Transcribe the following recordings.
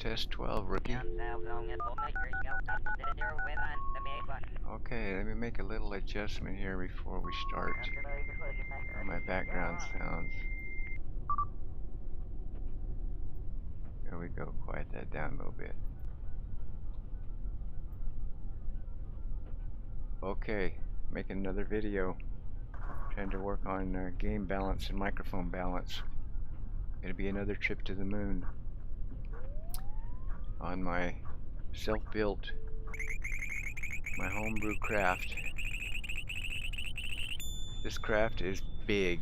test 12, rookie. Okay, let me make a little adjustment here before we start on my background sounds. There we go, quiet that down a little bit. Okay, making another video. Trying to work on game balance and microphone balance. Gonna be another trip to the moon on my self-built, my homebrew craft. This craft is big.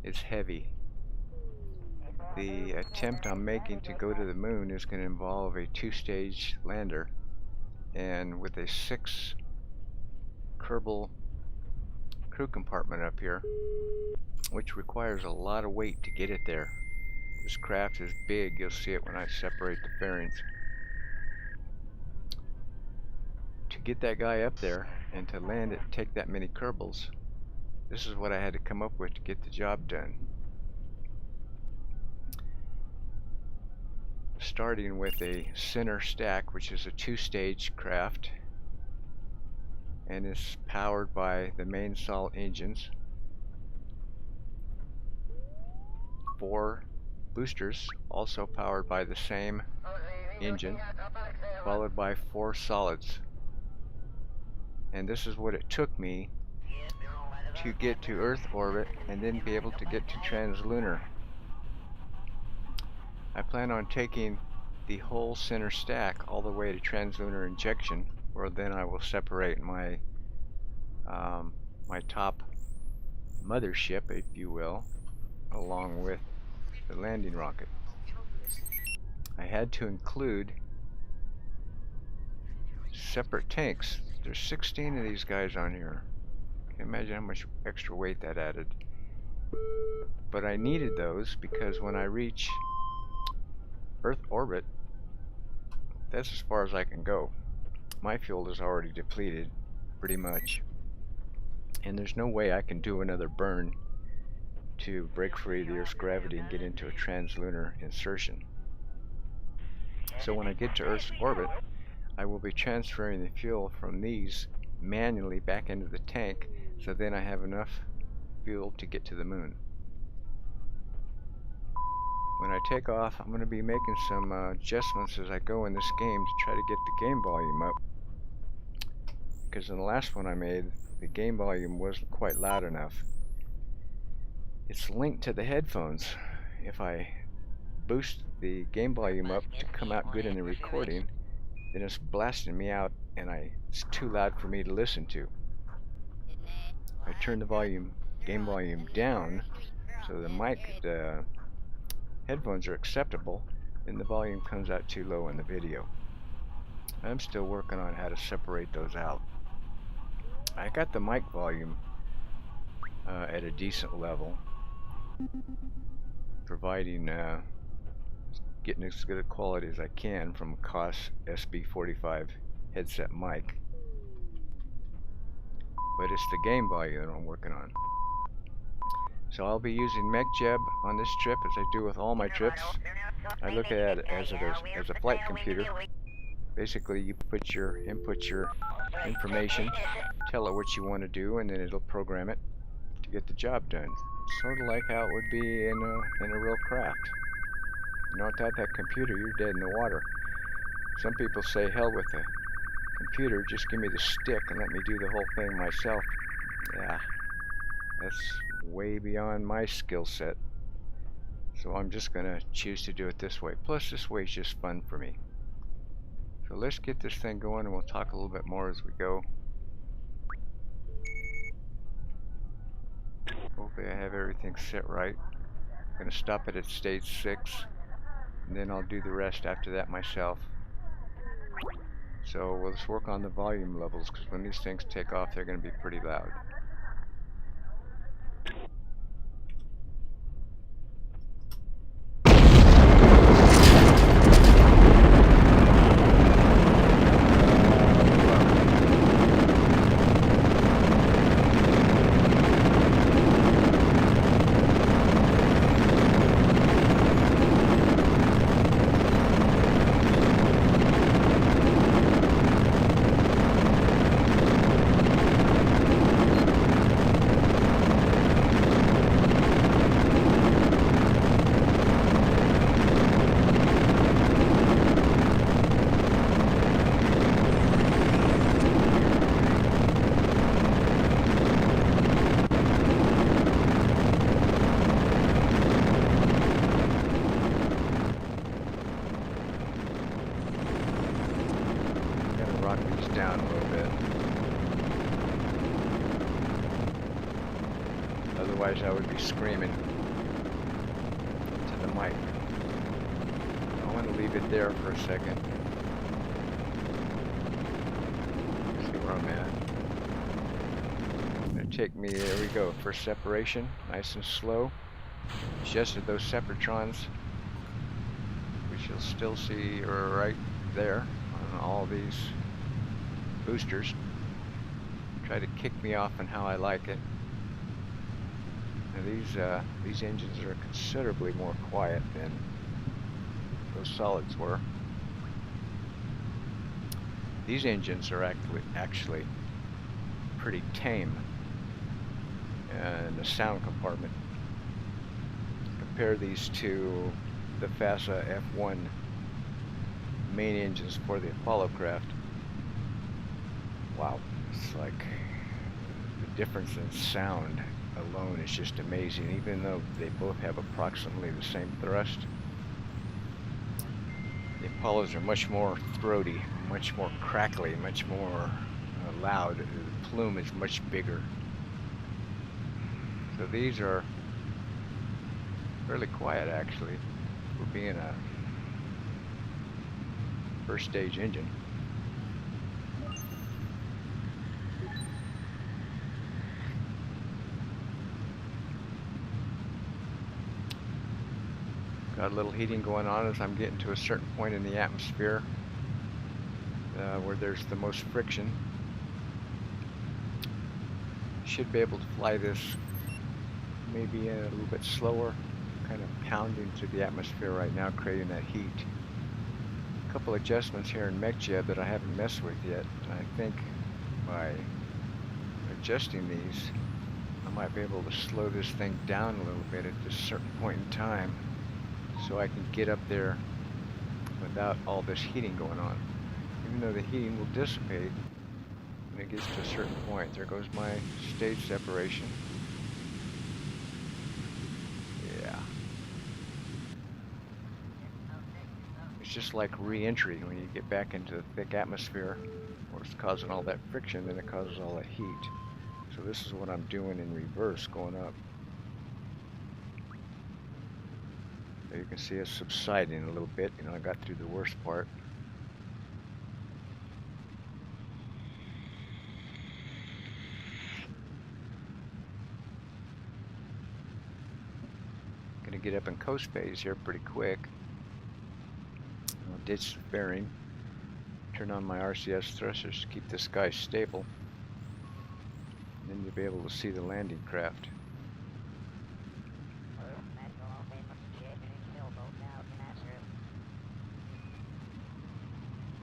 It's heavy. The attempt I'm making to go to the moon is going to involve a 2-stage lander, and with a 6 Kerbal crew compartment up here, which requires a lot of weight to get it there. This craft is big. You'll see it when I separate the fairings. To get that guy up there and to land it and take that many Kerbals, this is what I had to come up with to get the job done. Starting with a center stack, which is a 2-stage craft, and is powered by the main salt engines, 4 boosters also powered by the same engine, followed by 4 solids. And this is what it took me to get to Earth orbit and then be able to get to translunar. I plan on taking the whole center stack all the way to translunar injection, where then I will separate my my top mothership, if you will, along with the landing rocket. I had to include separate tanks. There's 16 of these guys on here. Can you imagine how much extra weight that added? But I needed those because when I reach Earth orbit, that's as far as I can go. My fuel is already depleted, pretty much, and there's no way I can do another burn to break free of the Earth's gravity and get into a translunar insertion. So when I get to Earth's orbit, I will be transferring the fuel from these manually back into the tank, so then I have enough fuel to get to the moon. When I take off, I'm going to be making some adjustments as I go in this game to try to get the game volume up, because in the last one I made, the game volume wasn't quite loud enough. It's linked to the headphones. If I boost the game volume up to come out good in the recording, then it's blasting me out and it's too loud for me to listen to. I turn the game volume down so the headphones are acceptable, and the volume comes out too low in the video. I'm still working on how to separate those out. I got the mic volume at a decent level, providing getting as good a quality as I can from a Koss SB45 headset mic. But it's the game volume that I'm working on. So I'll be using Mechjeb on this trip, as I do with all my trips. I look at it as a flight computer. Basically, you input your information, tell it what you want to do, and then it'll program it to get the job done. Sort of like how it would be in a real craft. You know, without that computer, you're dead in the water. Some people say, hell with the computer, just give me the stick and let me do the whole thing myself. Yeah, that's way beyond my skill set. So I'm just going to choose to do it this way. Plus, this way is just fun for me. So let's get this thing going, and we'll talk a little bit more as we go. Hopefully I have everything set right. I'm going to stop it at stage 6, and then I'll do the rest after that myself. So let's work on the volume levels, because when these things take off, they're going to be pretty loud. Otherwise I would be screaming to the mic. I want to leave it there for a second. See where I'm at. Gonna take me, there we go, first separation, nice and slow. Adjusted those separatrons, which you'll still see right there on all these boosters. Try to kick me off on how I like it. Now these engines are considerably more quiet than those solids were. These engines are actually pretty tame in the sound compartment. Compare these to the FASA F1 main engines for the Apollo craft. Wow, it's like the difference in sound alone is just amazing, even though they both have approximately the same thrust. The Apollos are much more throaty, much more crackly, much more loud. The plume is much bigger. So these are fairly quiet actually for being a first stage engine. Got a little heating going on as I'm getting to a certain point in the atmosphere where there's the most friction. Should be able to fly this maybe a little bit slower, kind of pounding through the atmosphere right now, creating that heat. A couple adjustments here in Mechjeb that I haven't messed with yet, and I think by adjusting these I might be able to slow this thing down a little bit at this certain point in time, so I can get up there without all this heating going on. Even though the heating will dissipate when it gets to a certain point. There goes my stage separation. Yeah. It's just like re-entry when you get back into the thick atmosphere where it's causing all that friction, then it causes all that heat. So this is what I'm doing in reverse, going up. So you can see it's subsiding a little bit. You know, I got through the worst part. Gonna get up in coast phase here pretty quick. I'll ditch the fairing. Turn on my RCS thrusters to keep this guy stable. And then you'll be able to see the landing craft.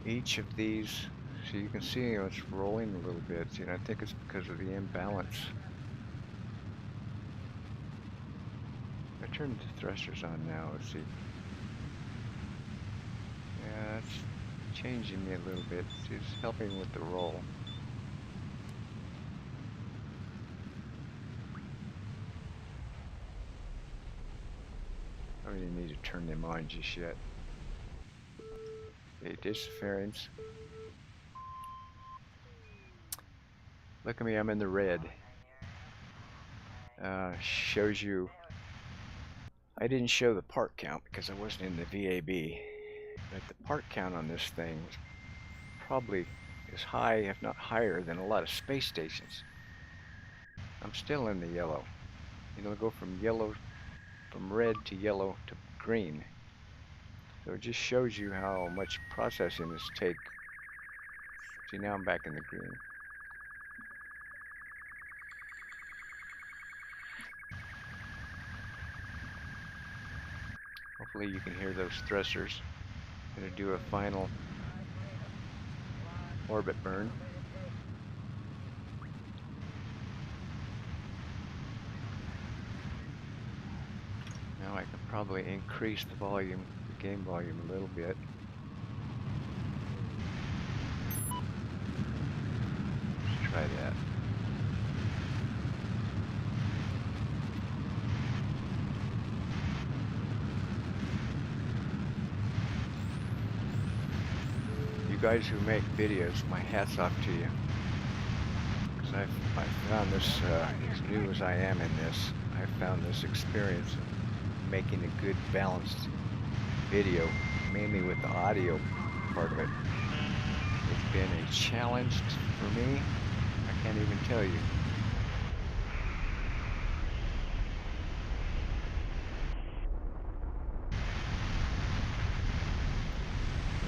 Each of these, so you can see it's rolling a little bit. See, and I think it's because of the imbalance. I turned the thrusters on now. Let's see. Yeah, it's changing me a little bit. It's helping with the roll. I don't really need to turn them on just yet. Okay, ditch the fairings. Look at me, I'm in the red. Shows you. I didn't show the part count because I wasn't in the VAB. But the part count on this thing was probably as high, if not higher, than a lot of space stations. I'm still in the yellow. You know, go from red to yellow to green. So it just shows you how much processing this takes. See, now I'm back in the green. Hopefully you can hear those thrusters. I'm going to do a final orbit burn. Now I can probably increase the volume, the game volume a little bit. Let's try that. You guys who make videos, my hat's off to you. Because I found this, as new as I am in this, I found this experience of making a good balanced video, mainly with the audio part of it. It's been a challenge for me. I can't even tell you.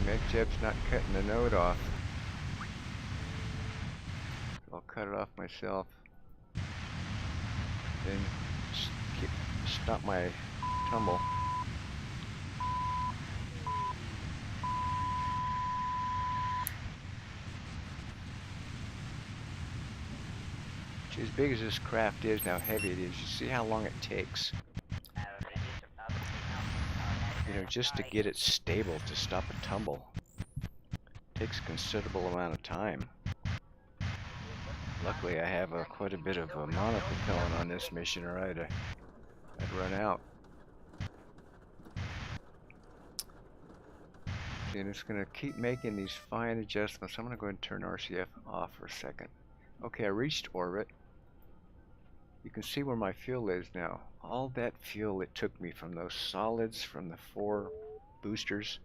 Mechjeb's not cutting the node off. So I'll cut it off myself. Then stop my tumble. As big as this craft is, now heavy it is, you see how long it takes. You know, just to get it stable, to stop a tumble, takes a considerable amount of time. Luckily I have quite a bit of monopropellant on this mission, or I'd run out. And it's going to keep making these fine adjustments. I'm going to go ahead and turn RCF off for a second. Okay, I reached orbit. You can see where my fuel is now. All that fuel it took me from those solids from the 4 boosters,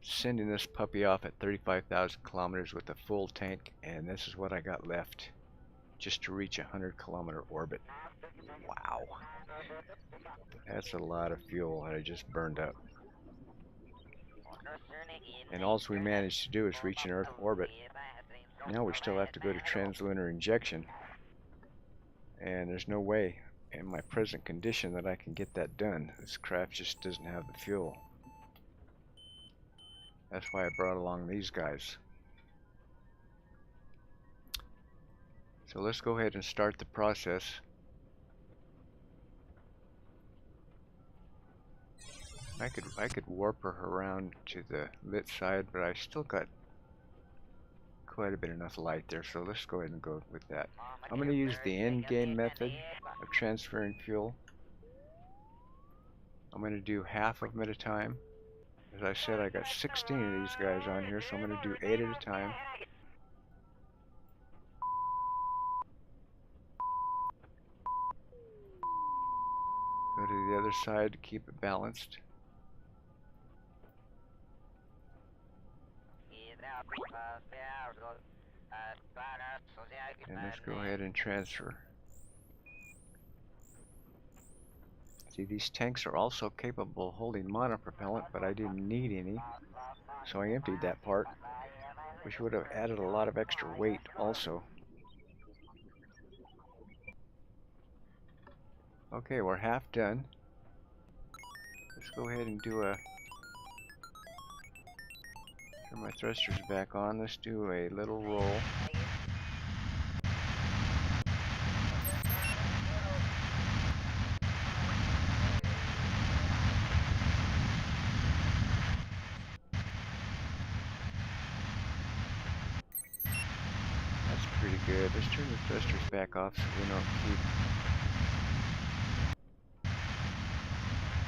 sending this puppy off at 35,000 kilometers with a full tank, and this is what I got left just to reach a 100-kilometer orbit. Wow. That's a lot of fuel that I just burned up. And all we managed to do is reach an Earth orbit. Now we still have to go to translunar injection. And there's no way in my present condition that I can get that done. This craft just doesn't have the fuel. That's why I brought along these guys. So let's go ahead and start the process. I could warp her around to the lit side, but I still got quite a bit enough light there, so let's go ahead and go with that. I'm going to use the end game method of transferring fuel. I'm going to do half of them at a time. As I said, I got 16 of these guys on here, so I'm going to do 8 at a time. Go to the other side to keep it balanced. And let's go ahead and transfer. See, these tanks are also capable of holding monopropellant, but I didn't need any, so I emptied that part, which would have added a lot of extra weight also. Okay, we're half done. Let's go ahead and do a... Turn my thrusters back on. Let's do a little roll. That's pretty good. Let's turn the thrusters back off so we don't keep...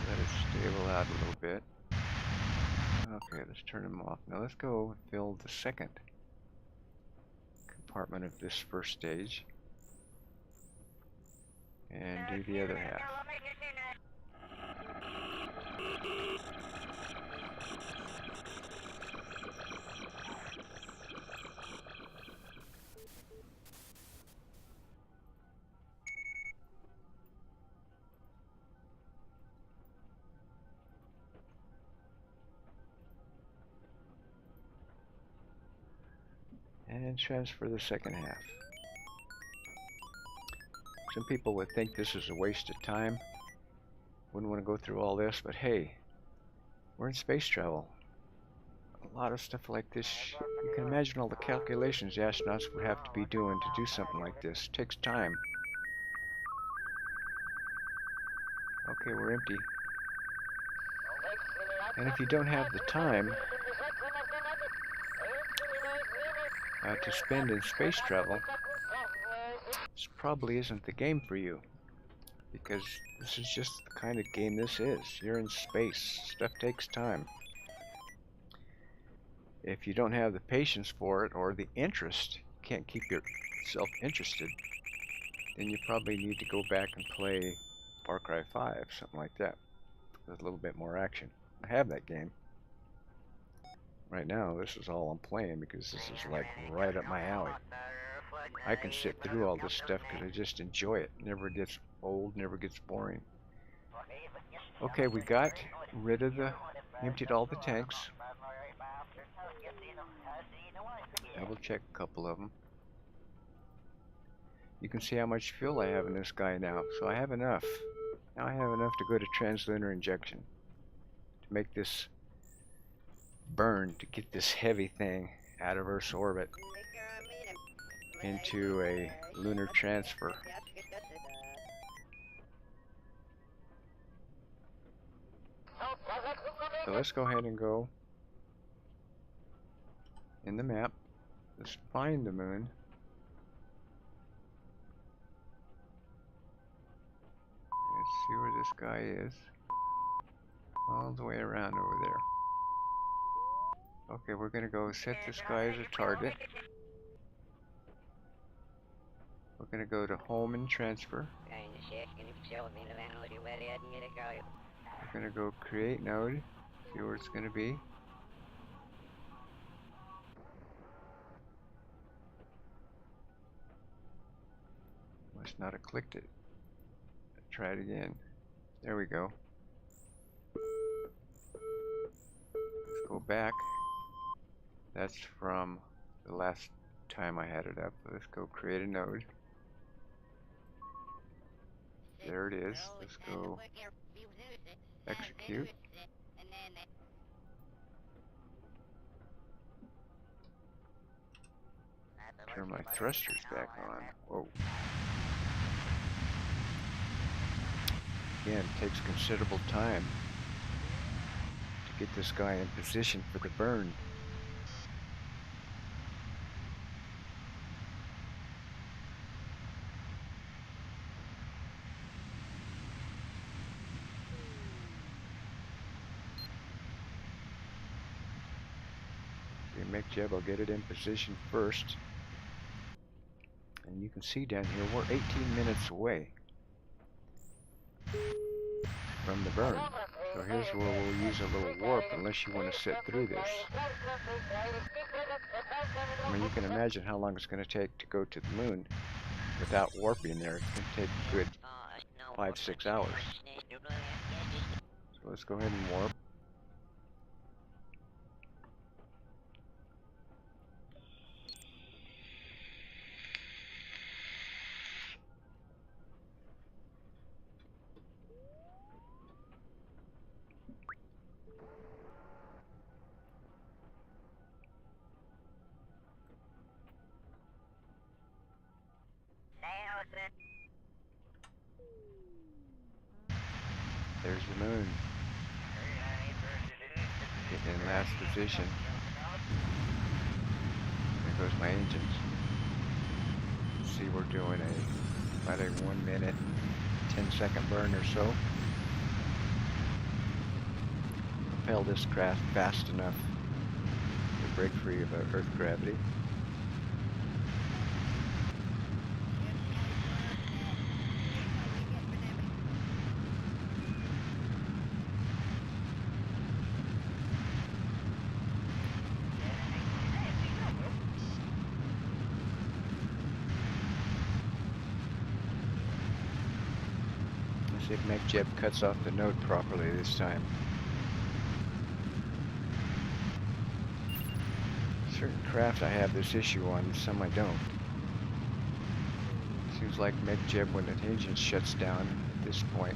Let it stable out a little bit. Okay, let's turn them off. Now let's go fill the second compartment of this first stage and do the other half. And transfer the second half. Some people would think this is a waste of time. Wouldn't want to go through all this, but hey, we're in space travel. A lot of stuff like this, you can imagine all the calculations the astronauts would have to be doing to do something like this. It takes time. Okay, we're empty. And if you don't have the time to spend in space travel, this probably isn't the game for you, because this is just the kind of game this is. You're in space. Stuff takes time. If you don't have the patience for it or the interest, you can't keep yourself interested, then you probably need to go back and play Far Cry 5, something like that, with a little bit more action. I have that game. Right now, this is all I'm playing because this is like right up my alley. I can sit through all this stuff because I just enjoy it. Never gets old, never gets boring. Okay, we got rid of emptied all the tanks. Double check a couple of them. You can see how much fuel I have in this guy now. So I have enough. Now I have enough to go to translunar injection to make this burn, to get this heavy thing out of Earth's orbit into a lunar transfer. So let's go ahead and go in the map. Let's find the moon. Let's see where this guy is. All the way around over there. Okay, we're gonna go set this guy as a target. We're gonna go to home and transfer. We're gonna go create node, see where it's gonna be. Must not have clicked it. Try it again. There we go. Let's go back. That's from the last time I had it up. Let's go create a node. There it is. Let's go execute. Turn my thrusters back on. Whoa. Again, it takes considerable time to get this guy in position for the burn. Mechjeb, I'll get it in position first. And you can see down here, we're 18 minutes away from the burn. So here's where we'll use a little warp unless you want to sit through this. I mean, you can imagine how long it's going to take to go to the moon without warping there. It's going to take a good 5-6 hours. So let's go ahead and warp. There's the moon. Getting in last position. There goes my engines. See, we're doing about a 1 minute, 10-second burn or so. Propel this craft fast enough to break free of Earth gravity. See if Mechjeb cuts off the node properly this time. Certain craft I have this issue on, some I don't. Seems like Mechjeb, when the engine shuts down at this point,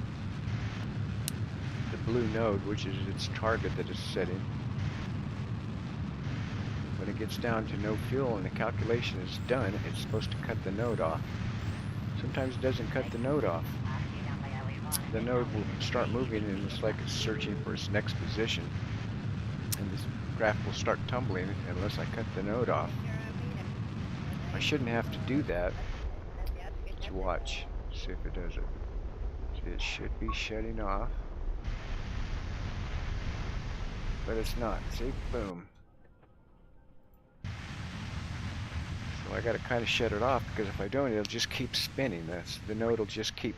the blue node, which is its target that it's setting, when it gets down to no fuel and the calculation is done, it's supposed to cut the node off. Sometimes it doesn't cut the node off. The node will start moving and it's like it's searching for its next position. And this craft will start tumbling unless I cut the node off. I shouldn't have to do that. Let's watch. See if it does it. See, it should be shutting off. But it's not. See? Boom. So I gotta kind of shut it off, because if I don't, it'll just keep spinning. The node will just keep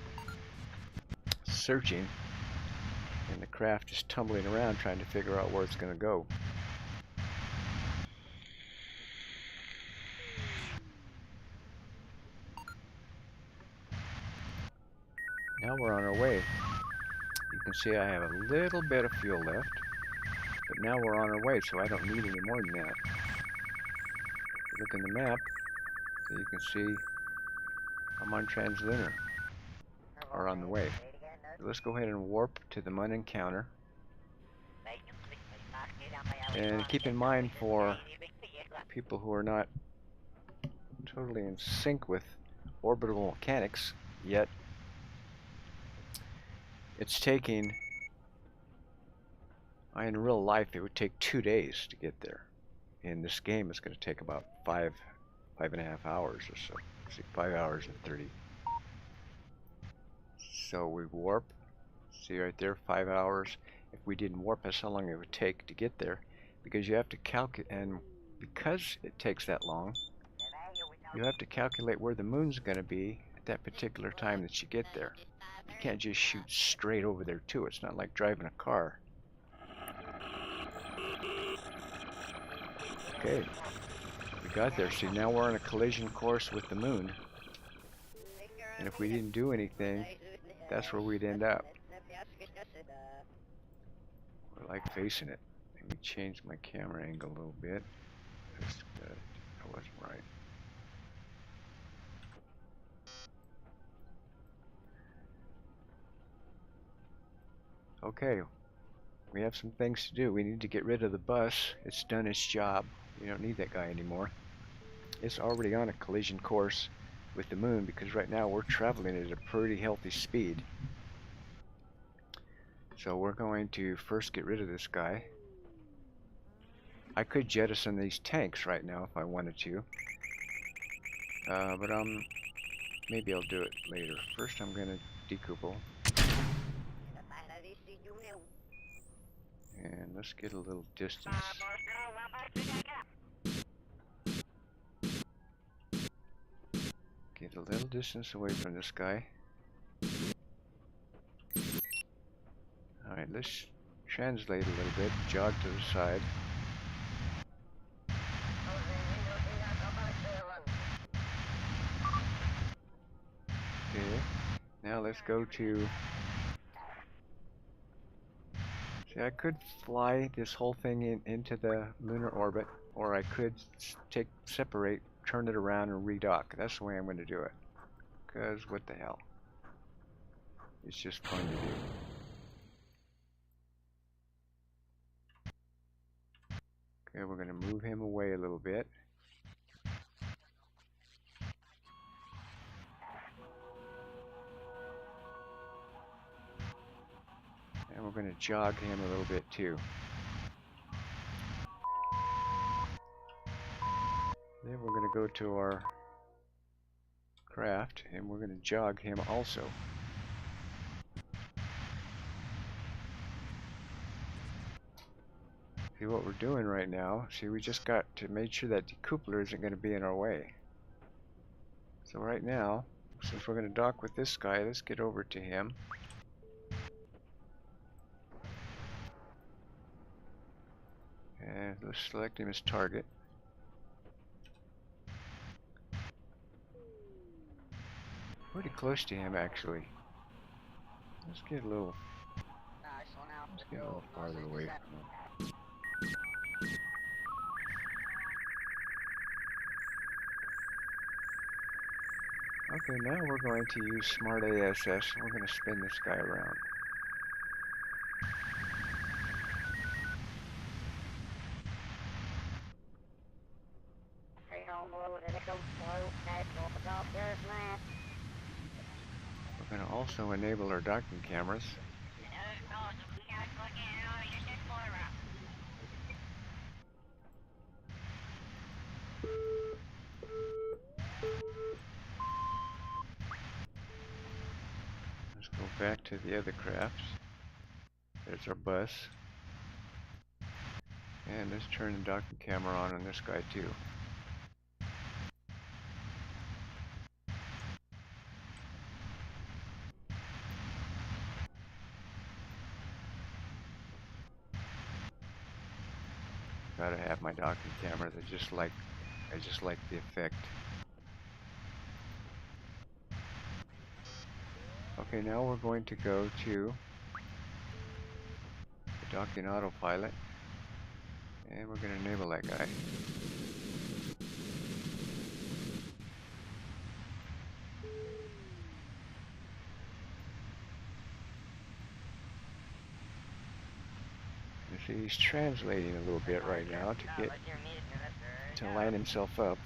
searching, and the craft is tumbling around trying to figure out where it's gonna go. Now we're on our way. You can see I have a little bit of fuel left, but now we're on our way, so I don't need any more than that. Look in the map, so you can see I'm on Translunar, or on the way. So let's go ahead and warp to the Mun encounter. And keep in mind, for people who are not totally in sync with orbital mechanics yet, it's taking, in real life it would take 2 days to get there. In this game it's going to take about 5.5 hours or so. See, 5 hours and 30. So we warp, see right there, 5 hours. If we didn't warp, that's how long it would take to get there, because you have to calculate, and because it takes that long, you have to calculate where the moon's going to be at that particular time that you get there. You can't just shoot straight over there too. It's not like driving a car. Okay, we got there. See, now we're on a collision course with the moon, and if we didn't do anything, that's where we'd end up. I like facing it. Let me change my camera angle a little bit. That's good. That wasn't right. Okay, we have some things to do. We need to get rid of the bus. It's done its job. We don't need that guy anymore. It's already on a collision course with the moon, because right now we're traveling at a pretty healthy speed. So we're going to first get rid of this guy. I could jettison these tanks right now if I wanted to, but maybe I'll do it later. First I'm going to decouple. And let's get a little distance. Get a little distance away from this guy. Alright, let's translate a little bit, jog to the side. Okay, now let's go to... See, I could fly this whole thing into the lunar orbit, or I could separate, turn it around and redock. That's the way I'm going to do it. Because what the hell? It's just fun to do. Okay, we're going to move him away a little bit. And we're going to jog him a little bit too. Then we're going to go to our craft, and we're going to jog him also. See what we're doing right now. See, we just got to make sure that decoupler isn't going to be in our way. So right now, since we're going to dock with this guy, let's get over to him. And let's select him as target. Pretty close to him, actually. Let's get a little farther away from him. Okay, now we're going to use Smart ASS, and we're going to spin this guy around. We're going to also enable our docking cameras. Let's go back to the other crafts. There's our bus. And let's turn the docking camera on this guy too. Gotta have my docking cameras. I just like the effect. Okay, now we're going to go to the docking autopilot, and we're going to enable that guy. You see, he's translating a little bit right now to line himself up.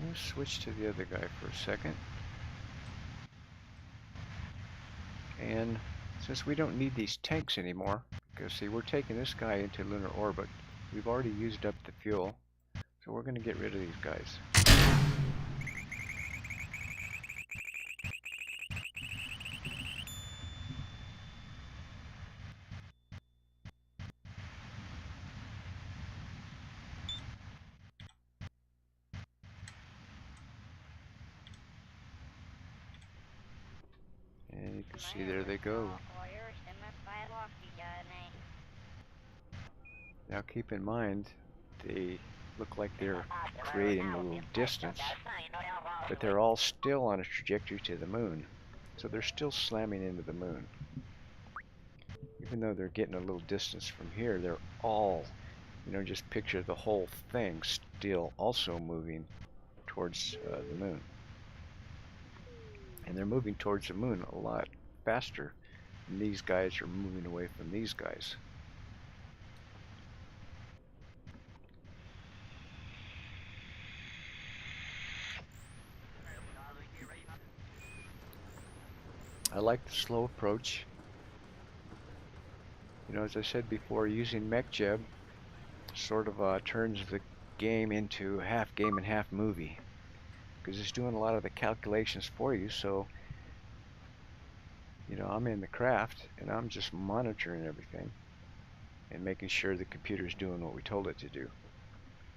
Let's switch to the other guy for a second. And since we don't need these tanks anymore, because see, we're taking this guy into lunar orbit, we've already used up the fuel, so we're going to get rid of these guys. And you can see there they go. Now keep in mind, they look like they're creating a little distance, but they're all still on a trajectory to the moon. So they're still slamming into the moon. Even though they're getting a little distance from here, they're all, just picture the whole thing still also moving towards the moon. And they're moving towards the moon a lot faster than these guys are moving away from these guys. I like the slow approach. As I said before, using Mechjeb sort of turns the game into half game and half movie, because it's doing a lot of the calculations for you. So I'm in the craft and I'm just monitoring everything and making sure the computer's doing what we told it to do,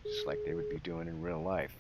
just like they would be doing in real life.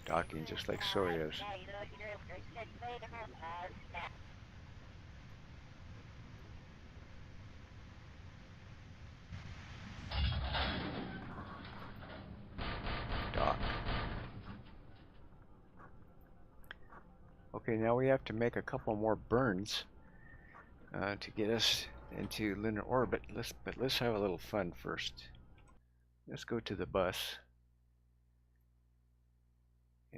Docking just like so is. Dock. Okay, now we have to make a couple more burns to get us into lunar orbit. Let's have a little fun first. Let's go to the bus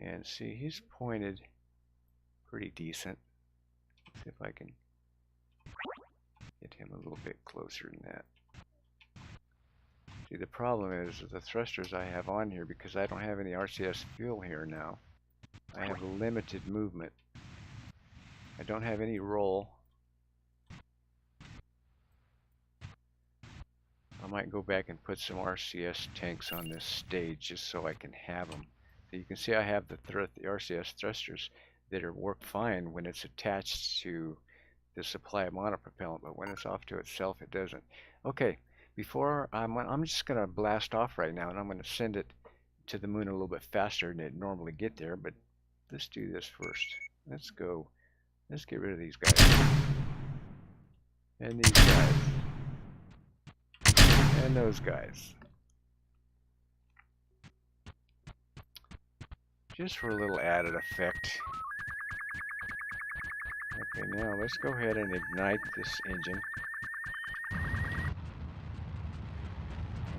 and see, he's pointed pretty decent. See if I can get him a little bit closer than that. See, the problem is the thrusters I have on here, because I don't have any RCS fuel here now, I have limited movement. I don't have any roll. I might go back and put some RCS tanks on this stage just so I can have them. So you can see I have the RCS thrusters that work fine when it's attached to the supply of monopropellant, but when it's off to itself, it doesn't. Okay, before I'm just going to blast off right now, and I'm going to send it to the moon a little bit faster than it'd normally get there, but let's do this first. Let's go. Let's get rid of these guys. And these guys. And those guys. Just for a little added effect. Okay, now let's go ahead and ignite this engine.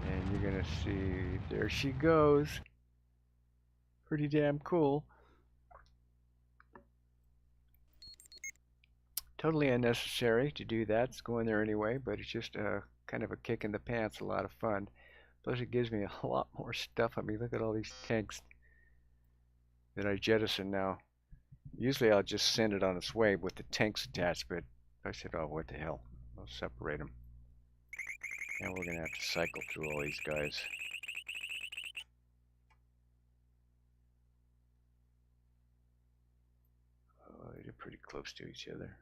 And you're gonna see, there she goes. Pretty damn cool. Totally unnecessary to do that. It's going there anyway, but it's just kind of a kick in the pants, a lot of fun. Plus it gives me a lot more stuff. I mean, look at all these tanks that I jettison now. Usually I'll just send it on its way with the tanks attached, but I said, oh, what the hell. I'll separate them. And we're going to have to cycle through all these guys. Oh, they're pretty close to each other.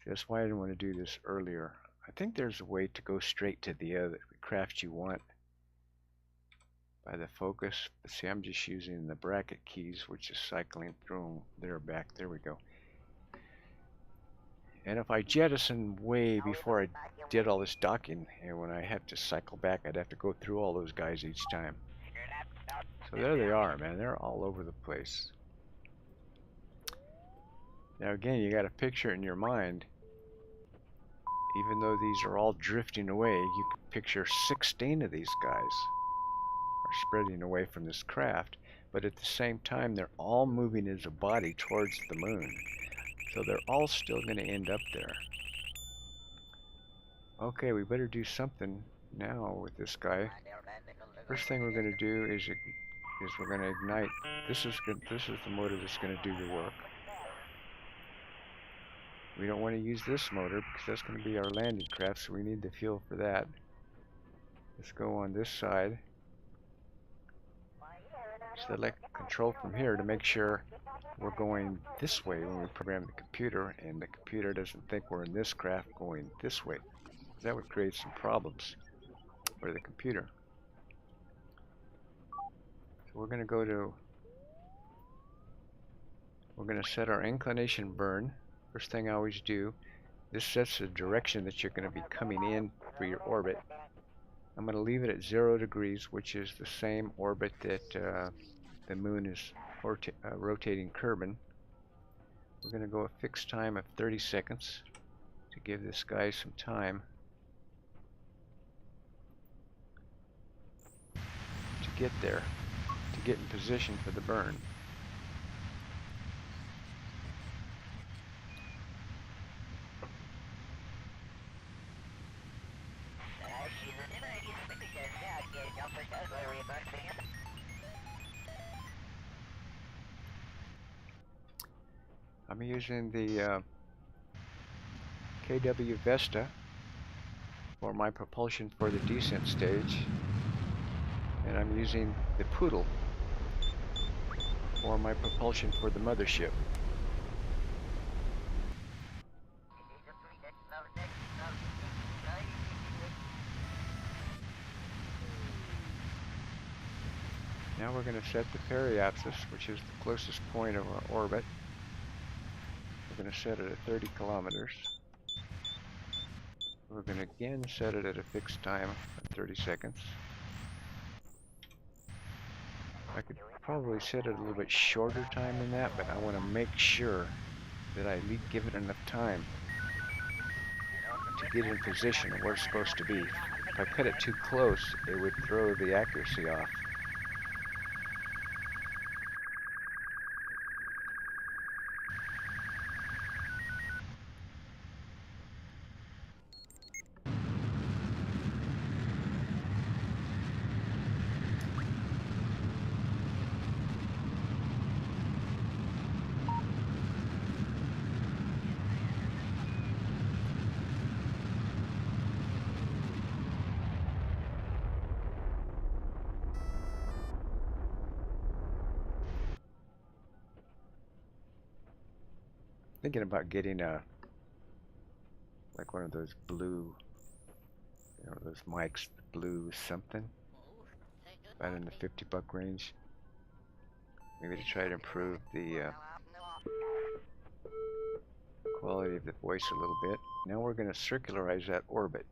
That's why I didn't want to do this earlier. I think there's a way to go straight to the other craft you want by the focus. But see, I'm just using the bracket keys, which is cycling through them. They're back. There we go. And if I jettison way before I did all this docking, and when I have to cycle back, I'd have to go through all those guys each time. So there they are, man. They're all over the place. Now again, you got a picture in your mind. Even though these are all drifting away, you can picture 16 of these guys are spreading away from this craft, but at the same time they're all moving as a body towards the moon. So they're all still going to end up there. Okay, we better do something now with this guy. First thing we're going to do is we're going to ignite. This is the motor that's going to do the work. We don't want to use this motor because that's going to be our landing craft, so we need the fuel for that. Let's go on this side. Select control from here to make sure we're going this way when we program the computer, and the computer doesn't think we're in this craft going this way. That would create some problems for the computer. So we're going to set our inclination burn. First thing I always do, this sets the direction that you're going to be coming in for your orbit. I'm going to leave it at 0 degrees, which is the same orbit that the moon is rotating Kerbin. We're going to go a fixed time of 30 seconds to give this guy some time to get there, to get in position for the burn. I'm using the KW Vesta for my propulsion for the descent stage, and I'm using the Poodle for my propulsion for the mothership. Now we're going to set the periapsis, which is the closest point of our orbit. We're going to set it at 30 kilometers. We're going to again set it at a fixed time of 30 seconds. I could probably set it a little bit shorter time than that, but I want to make sure that I give it enough time to get in position where it's supposed to be. If I cut it too close, it would throw the accuracy off. Thinking about getting like one of those blue, those mics, blue something, about in the $50 range. Maybe to try to improve the quality of the voice a little bit. Now we're going to circularize that orbit.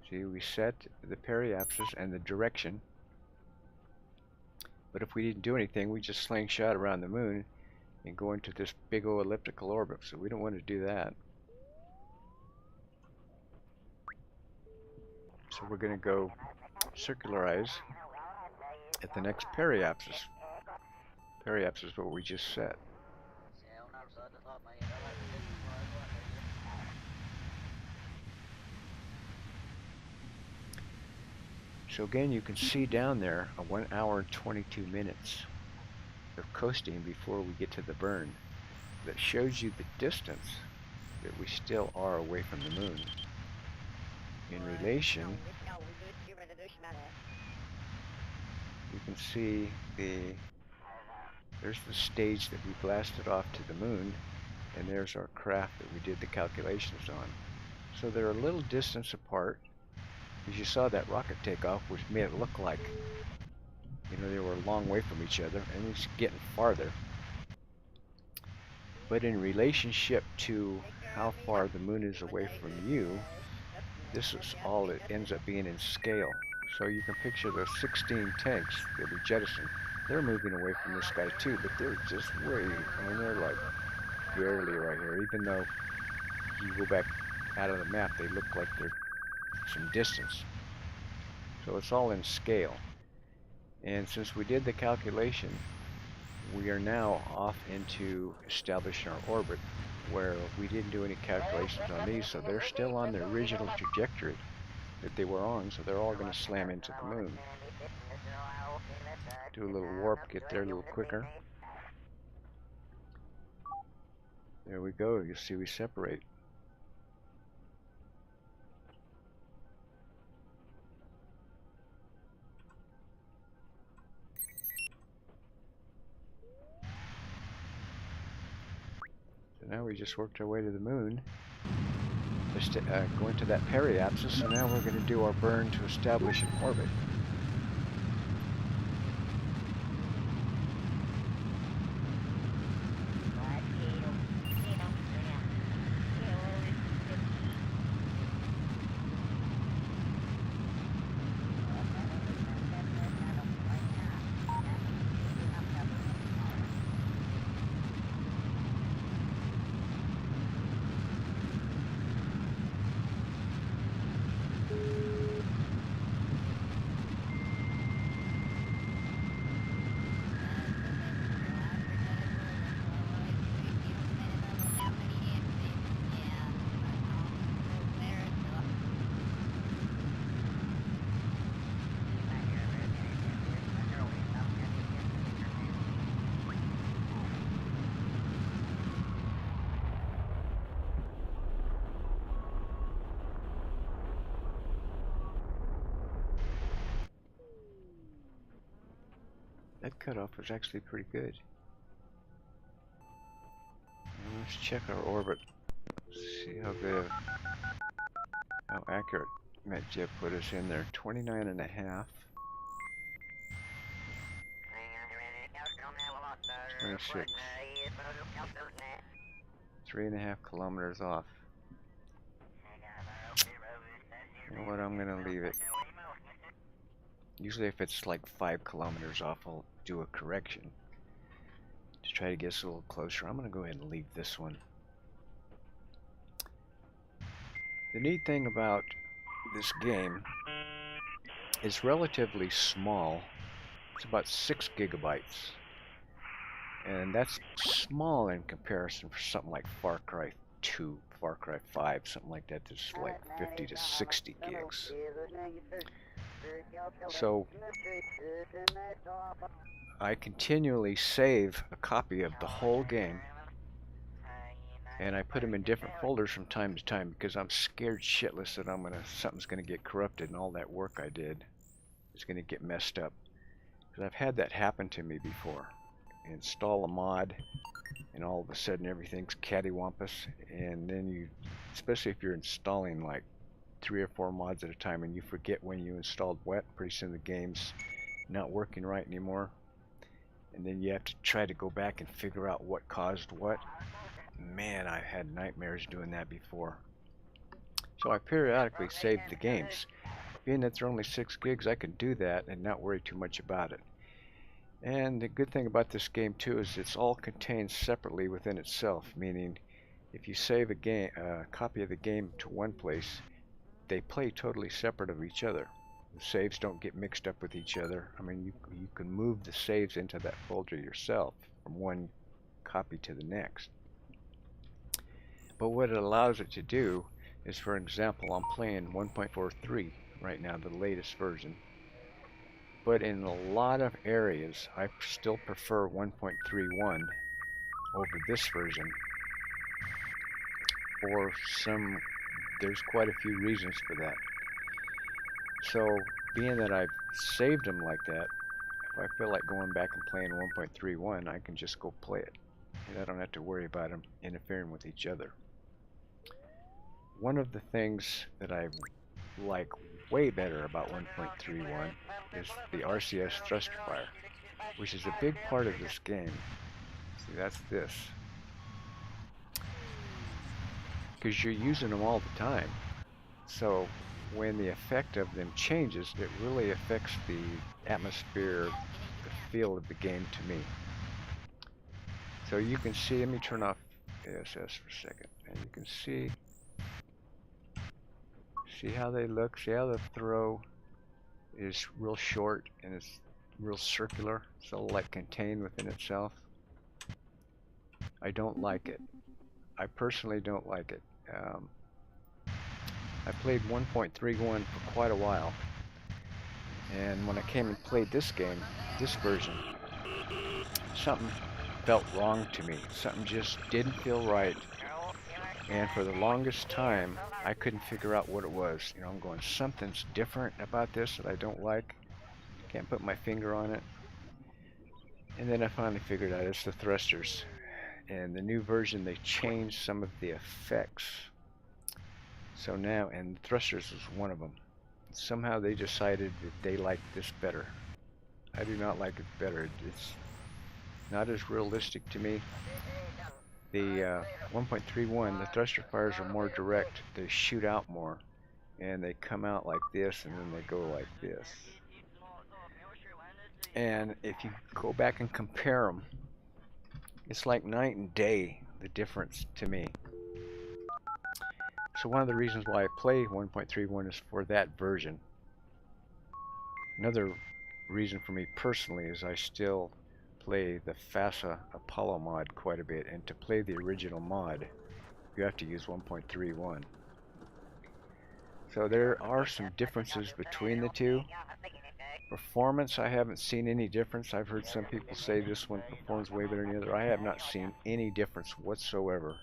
See, we set the periapsis and the direction. But if we didn't do anything, we just slingshot around the moon and go into this big old elliptical orbit. So we don't want to do that. So we're going to go circularize at the next periapsis. Periapsis is what we just set. So again, you can see down there a 1 hour and 22 minutes of coasting before we get to the burn. That shows you the distance that we still are away from the moon. In relation, you can see there's the stage that we blasted off to the moon, and there's our craft that we did the calculations on. So they're a little distance apart. As you saw, that rocket takeoff, which made it look like, you know, they were a long way from each other, and it's getting farther. But in relationship to how far the moon is away from you, this is all it ends up being in scale. So you can picture those 16 tanks that we jettisoned. They're moving away from this guy too, but they're just way, I mean, they're like barely right here. Even though you go back out of the map, they look like they're some distance. So it's all in scale. And since we did the calculation, we are now off into establishing our orbit, where we didn't do any calculations on these, so they're still on the original trajectory that they were on, so they're all going to slam into the moon. Do a little warp, get there a little quicker. There we go, you see we separate. So now we just worked our way to the moon. Just go into that periapsis, so now we're going to do our burn to establish an orbit. That cutoff was actually pretty good. Now let's check our orbit. See how good, how accurate Mechjeb put us in there. 29.5. 26. 3.5 kilometers off. You know what, I'm gonna leave it. Usually if it's like 5 kilometers off, I'll do a correction to try to get us a little closer. I'm gonna go ahead and leave this one. The neat thing about this game is relatively small. It's about 6 gigabytes. And that's small in comparison for something like Far Cry 2, Far Cry 5, something like that that's like 50 to 60 gigs. So I continually save a copy of the whole game, and I put them in different folders from time to time because I'm scared shitless that something's gonna get corrupted and all that work I did is gonna get messed up. Because I've had that happen to me before. Install a mod, and all of a sudden everything's cattywampus, and then you, especially if you're installing like 3 or 4 mods at a time and you forget when you installed what, pretty soon the game's not working right anymore, and then you have to try to go back and figure out what caused what. Man, I've had nightmares doing that before. So I periodically save the games. Being that they're only 6 gigs, I can do that and not worry too much about it. And the good thing about this game too is it's all contained separately within itself, meaning if you save a copy of the game to one place, they play totally separate of each other. The saves don't get mixed up with each other. I mean, you can move the saves into that folder yourself from one copy to the next. But what it allows it to do is, for example, I'm playing 1.43 right now, the latest version. But in a lot of areas, I still prefer 1.31 over this version. There's quite a few reasons for that. So, being that I've saved them like that, if I feel like going back and playing 1.31, I can just go play it. And I don't have to worry about them interfering with each other. One of the things that I like way better about 1.31 is the RCS thruster fire, which is a big part of this game. See, that's this. Because you're using them all the time. So when the effect of them changes, it really affects the atmosphere, the feel of the game to me. So you can see, let me turn off ASS for a second, and you can see how they look, see how the throw is real short and it's real circular, it's all like contained within itself. I don't like it. I personally don't like it. I played 1.31 for quite a while, and when I came and played this game, this version, something felt wrong to me. Something just didn't feel right, and for the longest time I couldn't figure out what it was. You know, I'm going, something's different about this that I don't like. Can't put my finger on it. And then I finally figured out it's the thrusters. And the new version, they changed some of the effects. So now, and the thrusters was one of them. Somehow they decided that they liked this better. I do not like it better. It's not as realistic to me. The 1.31, the thruster fires are more direct. They shoot out more, and they come out like this, and then they go like this. And if you go back and compare them, it's like night and day, the difference to me. So one of the reasons why I play 1.31 is for that version. Another reason for me personally is I still play the FASA Apollo mod quite a bit, and to play the original mod, you have to use 1.31. So there are some differences between the two. Performance, I haven't seen any difference. I've heard some people say this one performs way better than the other. I have not seen any difference whatsoever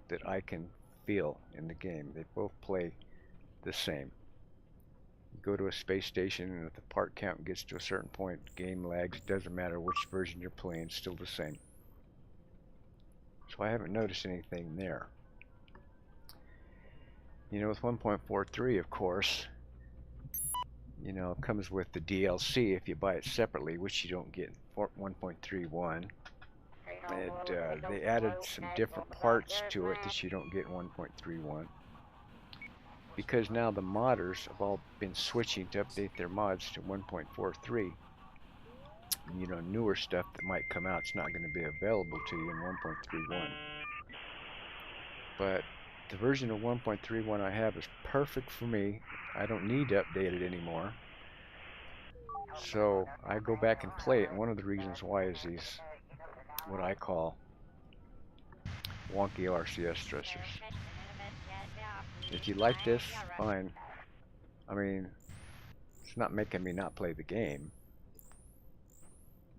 that I can feel in the game. They both play the same. You go to a space station, and if the part count gets to a certain point, game lags. It doesn't matter which version you're playing, still the same. So I haven't noticed anything there. You know, with 1.43, of course, you know, it comes with the DLC if you buy it separately, which you don't get in 1.31. And they added some different parts to it that you don't get in 1.31. Because now the modders have all been switching to update their mods to 1.43. You know, newer stuff that might come out, it's not going to be available to you in 1.31. But the version of 1.31 I have is perfect for me. I don't need to update it anymore. So I go back and play it, and one of the reasons why is these, what I call wonky RCS thrusters. If you like this, fine. I mean, it's not making me not play the game.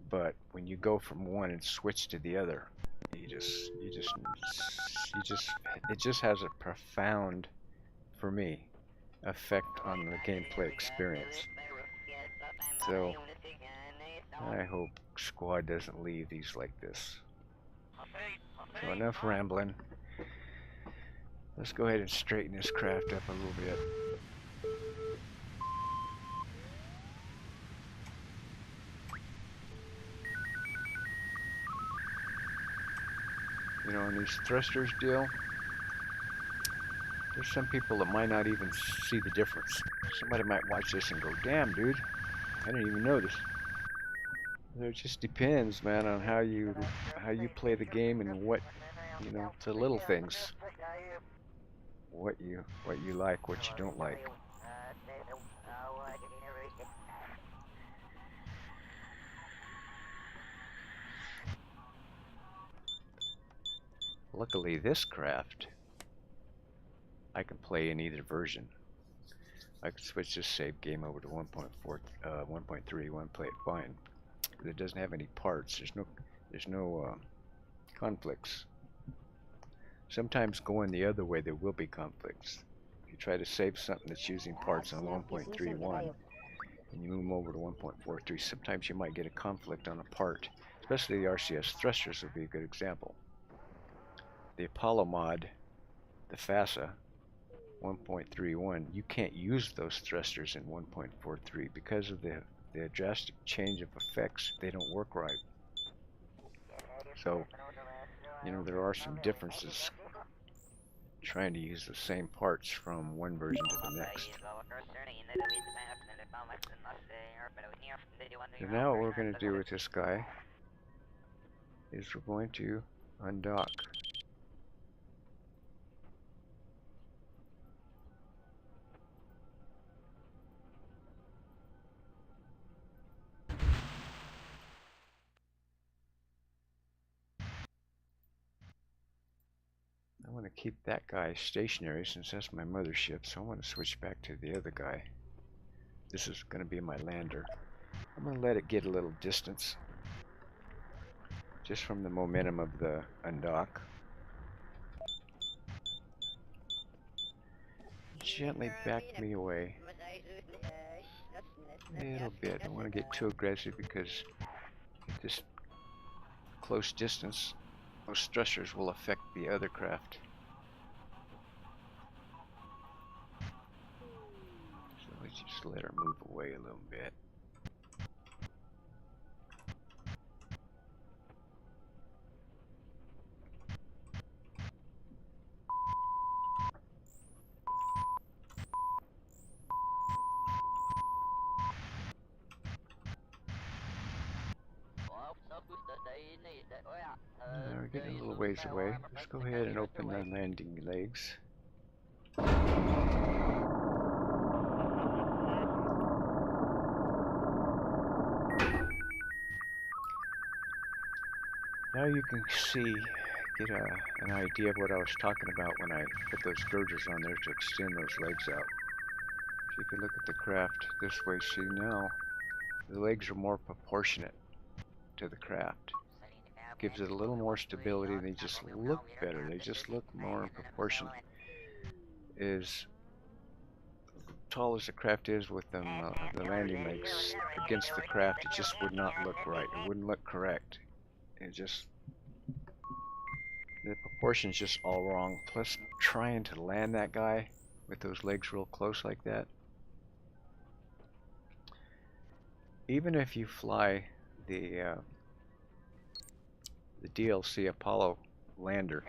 But when you go from one and switch to the other, it just has a profound, for me, effect on the gameplay experience. So I hope Squad doesn't leave these like this. So enough rambling. Let's go ahead and straighten this craft up a little bit. You know, in these thrusters deal, there's some people that might not even see the difference. Somebody might watch this and go, damn dude, I didn't even notice. It just depends, man, on how you play the game and what, the little things, what you like, what you don't like. Luckily, this craft I can play in either version. I can switch this save game over to 1.4, 1.31, play it fine. It doesn't have any parts. There's no conflicts. Sometimes going the other way, there will be conflicts. If you try to save something that's using parts on 1.31 and you move them over to 1.43, sometimes you might get a conflict on a part. Especially the RCS thrusters would be a good example. The Apollo mod, the FASA 1.31, you can't use those thrusters in 1.43 because of the drastic change of effects. They don't work right. So, there are some differences trying to use the same parts from one version to the next. So now what we're going to do with this guy is we're going to undock. I want to keep that guy stationary since that's my mothership, so I want to switch back to the other guy. This is going to be my lander. I'm going to let it get a little distance just from the momentum of the undock. Gently back me away a little bit. I don't want to get too aggressive because at this close distance, those thrusters will affect the other craft. So let's just let her move away a little bit. We're getting a little ways away. Let's go ahead and open the landing legs. Now you can see, get an idea of what I was talking about when I put those girders on there to extend those legs out. So if you look at the craft this way, see now the legs are more proportionate to the craft. Gives it a little more stability. They just look better. They just look more in proportion. As tall as the craft is with them, the landing legs against the craft, it just would not look right. It wouldn't look correct. It just, the proportion's just all wrong. Plus, trying to land that guy with those legs real close like that. Even if you fly the DLC Apollo lander,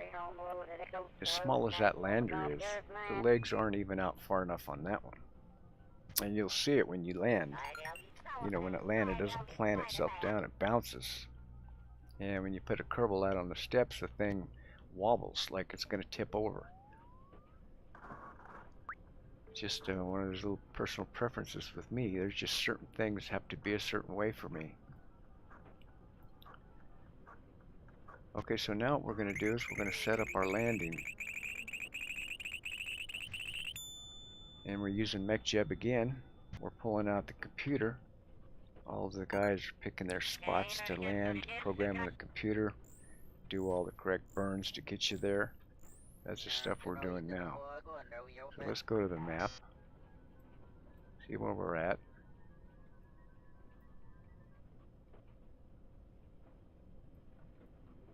as small as that lander is, the legs aren't even out far enough on that one. And you'll see it when you land. When it lands, it doesn't plant itself down, it bounces. And when you put a Kerbal out on the steps, the thing wobbles like it's going to tip over. Just one of those little personal preferences with me. There's just certain things have to be a certain way for me. Okay, so now what we're going to do is we're going to set up our landing. And we're using Mechjeb again. We're pulling out the computer. All of the guys are picking their spots to land, programming the computer, do all the correct burns to get you there. That's the stuff we're doing now. So let's go to the map, see where we're at.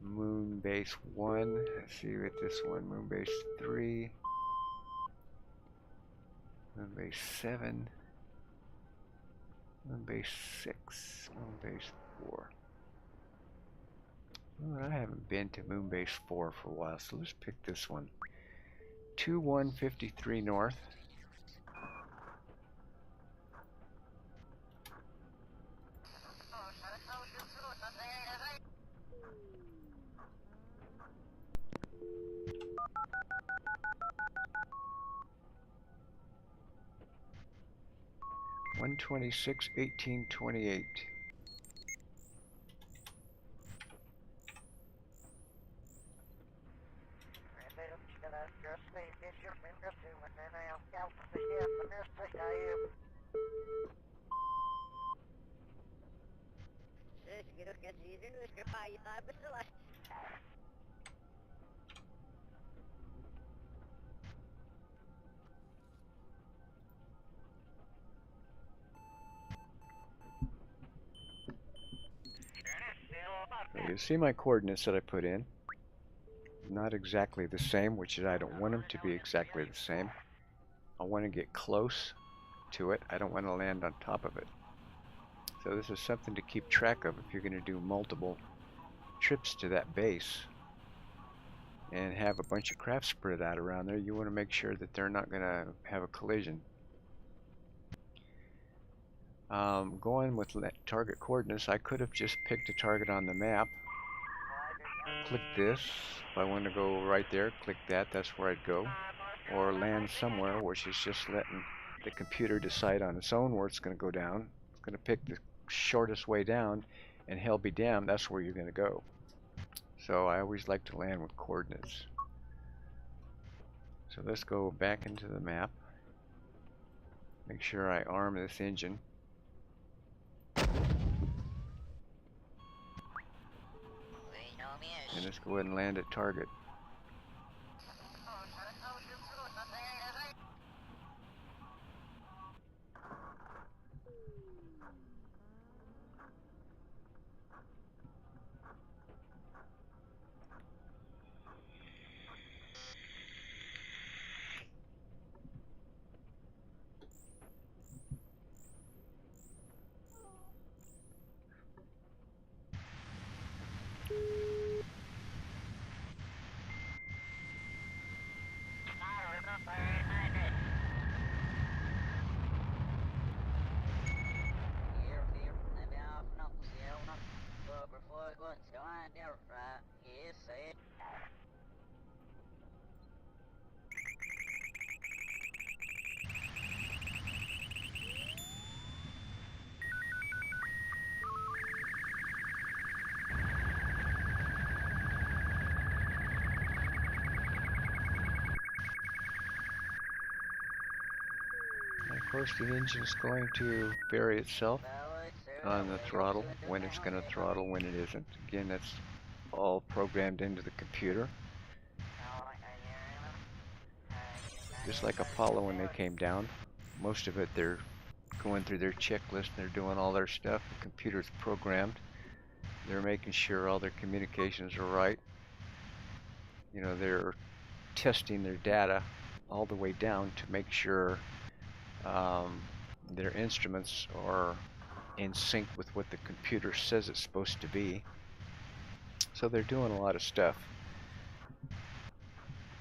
Moon base 1, let's see what this one, moon base 3, moon base 7, moon base 6, moon base 4. Well, I haven't been to moon base 4 for a while, so let's pick this one. 2153 north. 126.1828. So you see my coordinates that I put in. Not exactly the same, which is I don't want them to be exactly the same. I want to get close to it. I don't want to land on top of it. So this is something to keep track of if you're going to do multiple trips to that base and have a bunch of craft spread out around there. You want to make sure that they're not going to have a collision. Going with target coordinates, I could have just picked a target on the map. Click this. If I want to go right there, click that. That's where I'd go. Or land somewhere, which is just letting the computer decide on its own where it's going to go down. It's going to pick the shortest way down, and hell be damned, that's where you're going to go. So I always like to land with coordinates. So let's go back into the map. Make sure I arm this engine. And let's go ahead and land at target. Of course, the engine is going to vary itself on the throttle, when it's going to throttle, when it isn't. Again, that's all programmed into the computer. Just like Apollo when they came down. Most of it, they're going through their checklist, they're doing all their stuff. The computer's programmed. They're making sure all their communications are right. You know, they're testing their data all the way down to make sure their instruments are in sync with what the computer says it's supposed to be. So they're doing a lot of stuff.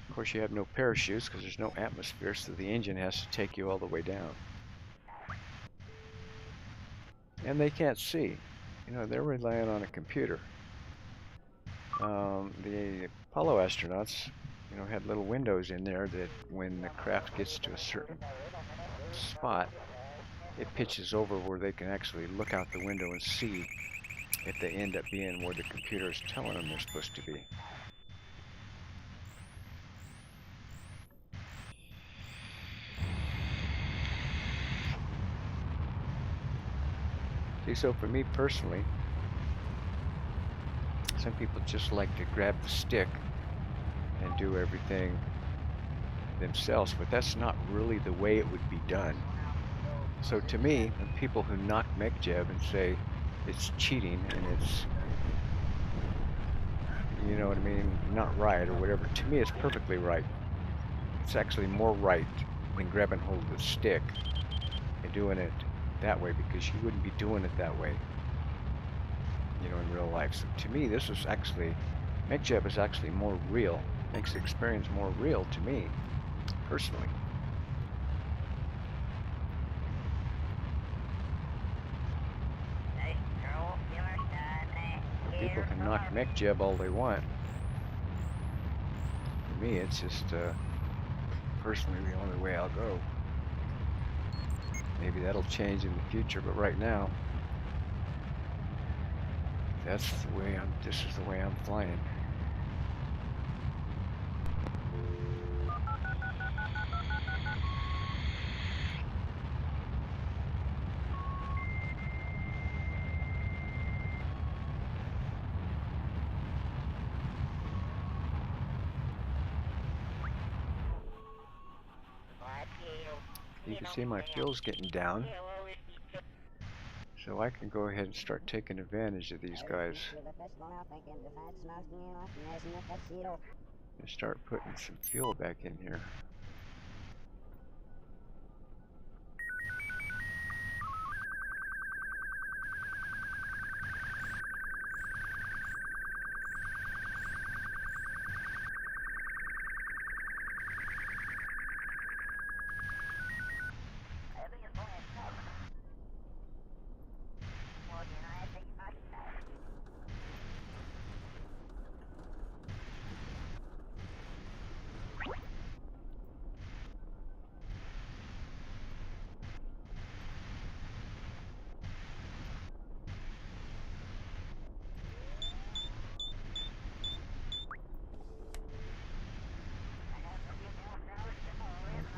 Of course, you have no parachutes because there's no atmosphere, so the engine has to take you all the way down. And they can't see. You know, they're relying on a computer. The Apollo astronauts, you know, had little windows in there that when the craft gets to a certain spot, it pitches over where they can actually look out the window and see if they end up being where the computer is telling them they're supposed to be. See, so for me personally, some people just like to grab the stick and do everything themselves, but that's not really the way it would be done. So to me, the people who knock Mechjeb and say it's cheating and it's, you know what I mean, not right or whatever, to me it's perfectly right. It's actually more right than grabbing hold of the stick and doing it that way, because you wouldn't be doing it that way, you know, in real life. So to me, this is actually, Mechjeb is actually more real, makes the experience more real to me, personally. People can knock Mechjeb all they want. For me, it's just personally the only way I'll go. Maybe that'll change in the future, but right now, this is the way I'm flying. You can see my fuel's getting down, so I can go ahead and start taking advantage of these guys. And start putting some fuel back in here.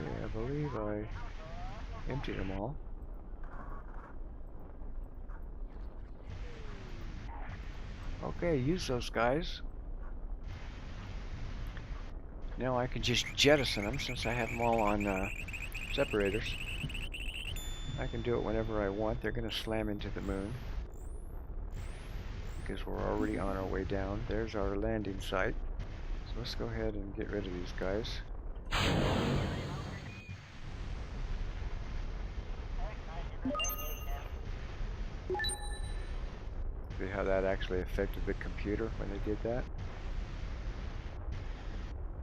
Okay, I believe I emptied them all. Okay, use those guys. Now I can just jettison them since I have them all on separators. I can do it whenever I want. They're going to slam into the moon because we're already on our way down. There's our landing site. So let's go ahead and get rid of these guys. See how that actually affected the computer when they did that?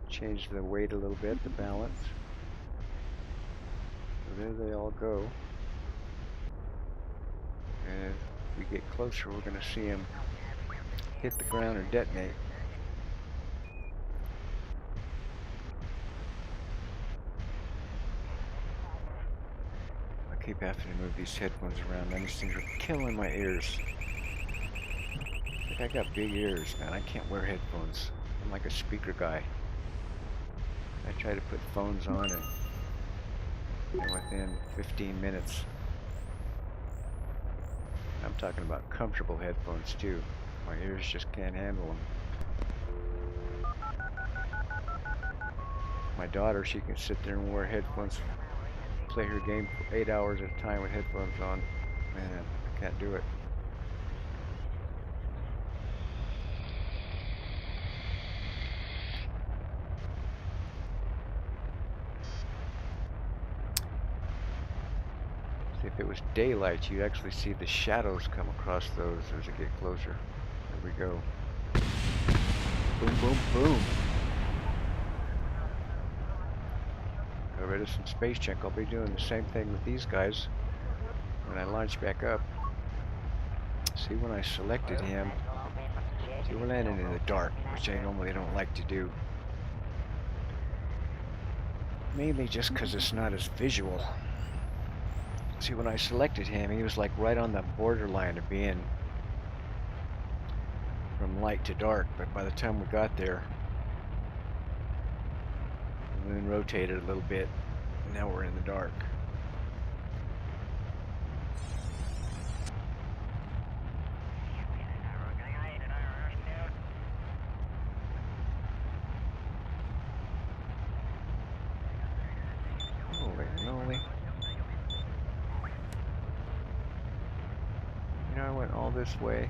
Changed the weight a little bit, the balance. So there they all go. And as we get closer, we're going to see them hit the ground and detonate. I keep having to move these headphones around, man. These things are killing my ears. I got big ears, man. I can't wear headphones. I'm like a speaker guy. I try to put phones on and within 15 minutes. I'm talking about comfortable headphones too. My ears just can't handle them. My daughter, she can sit there and wear headphones, play her game for 8 hours at a time with headphones on. Man, I can't do it. If it was daylight, you'd actually see the shadows come across those as they get closer. There we go. Boom, boom, boom. Got rid of some space junk. I'll be doing the same thing with these guys when I launch back up. See, when I selected him, see, we're landing in the dark, which I normally don't like to do. Mainly just because it's not as visual. See, when I selected him, he was like right on the borderline of being from light to dark, but by the time we got there, the moon rotated a little bit, and now we're in the dark. Holy moly. You know, I went all this way.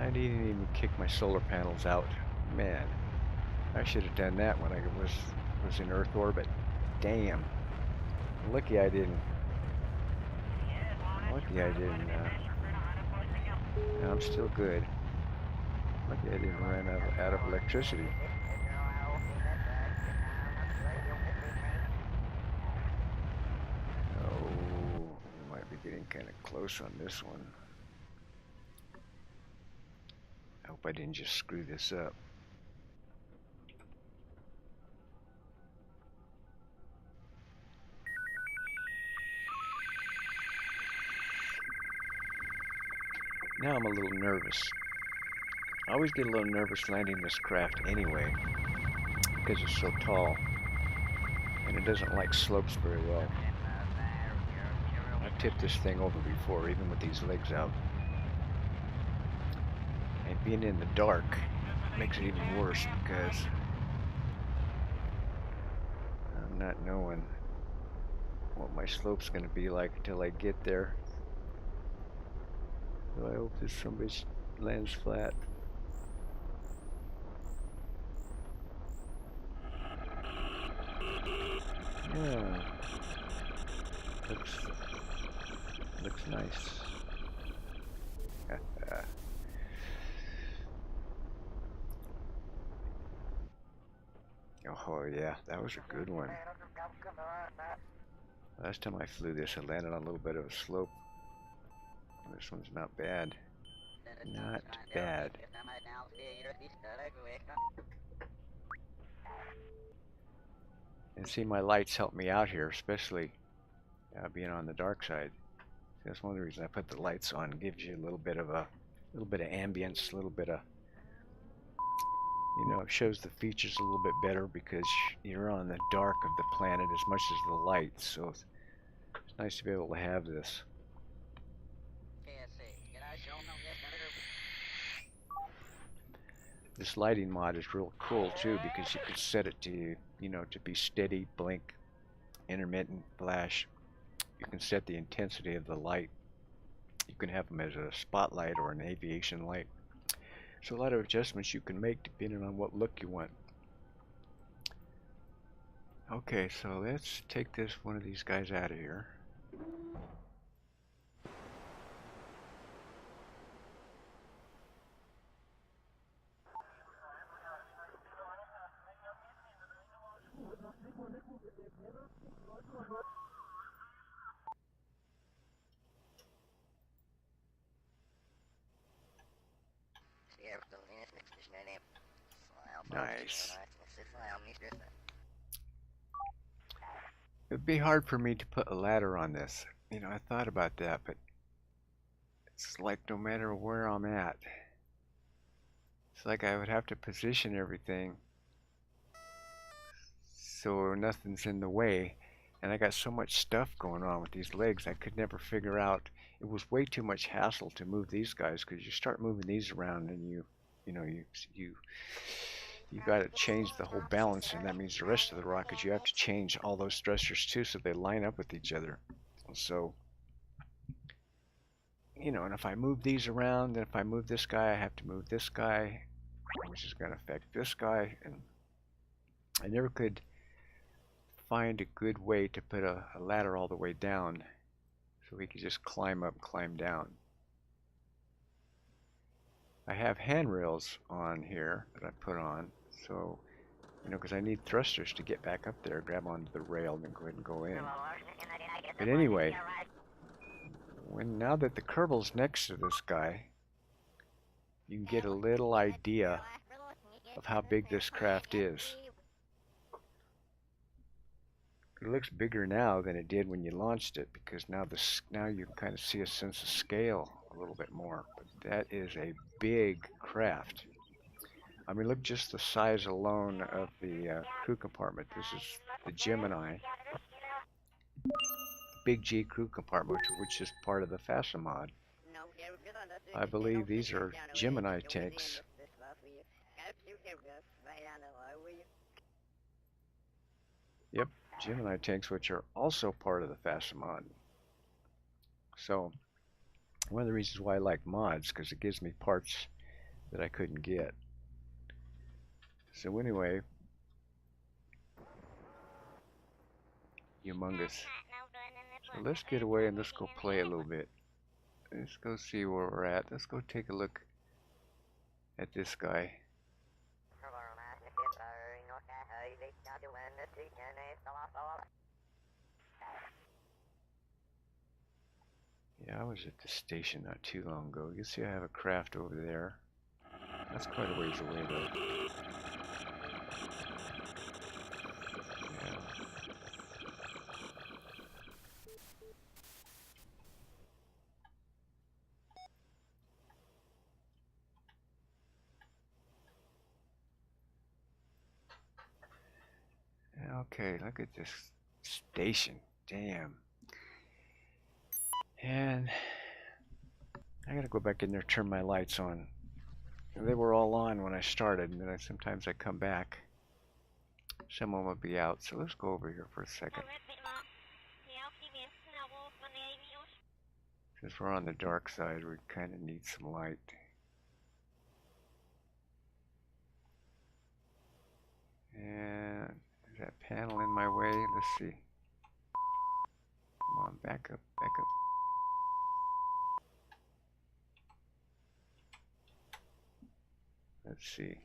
I didn't even kick my solar panels out. Man, I should have done that when I was in Earth orbit. Damn. Lucky I didn't. Lucky I didn't. No, I'm still good. Lucky I didn't run out of electricity. Oh, we might be getting kind of close on this one. I hope I didn't just screw this up. Now I'm a little nervous. I always get a little nervous landing this craft anyway, because it's so tall, and it doesn't like slopes very well. I've tipped this thing over before, even with these legs out. And being in the dark makes it even worse because I'm not knowing what my slope's going to be like until I get there. So I hope this somebody lands flat. Yeah, looks nice. Oh yeah, that was a good one. Last time I flew this, I landed on a little bit of a slope. This one's not bad. Not bad. And see, my lights help me out here, especially being on the dark side. That's one of the reasons I put the lights on. It gives you a little bit of ambience, a little bit of, it shows the features a little bit better because you're on the dark of the planet as much as the light. So it's nice to be able to have this. This lighting mod is real cool too because you can set it to, to be steady, blink, intermittent, flash. You can set the intensity of the light. You can have them as a spotlight or an aviation light. So a lot of adjustments you can make depending on what look you want. Okay, so let's take one of these guys out of here. Nice. It'd be hard for me to put a ladder on this. I thought about that, but it's like no matter where I'm at, it's like I would have to position everything so nothing's in the way. And I got so much stuff going on with these legs, I could never figure out. It was way too much hassle to move these guys because you start moving these around and you got to change the whole balance, and that means the rest of the rockets you have to change all those thrusters too so they line up with each other. So and if I move these around, then if I move this guy, I have to move this guy, which is going to affect this guy, and I never could find a good way to put a ladder all the way down so we could just climb up, climb down. I have handrails on here that I put on, so because I need thrusters to get back up there, grab onto the rail, and then go ahead and go in. But anyway, now that the Kerbal's next to this guy, you can get a little idea of how big this craft is. It looks bigger now than it did when you launched it because now you can kind of see a sense of scale a little bit more. But that is a big craft. I mean, look just the size alone of the crew compartment. This is the Gemini, Big G crew compartment, which is part of the FASA mod. I believe these are Gemini tanks. Yep, Gemini tanks, which are also part of the FASA mod. So, one of the reasons why I like mods, because it gives me parts that I couldn't get. So anyway, humongous. So let's get away and let's go play a little bit. Let's go see where we're at. Let's go take a look at this guy. Yeah, I was at the station not too long ago. You see I have a craft over there. That's quite a ways away though. Yeah. Okay, look at this station. Damn. And I gotta go back in there, turn my lights on. They were all on when I started, and then sometimes I come back. Some of them will be out, so let's go over here for a second. Since we're on the dark side, we kind of need some light. And is that panel in my way? Let's see. Come on, back up, back up. Let's see.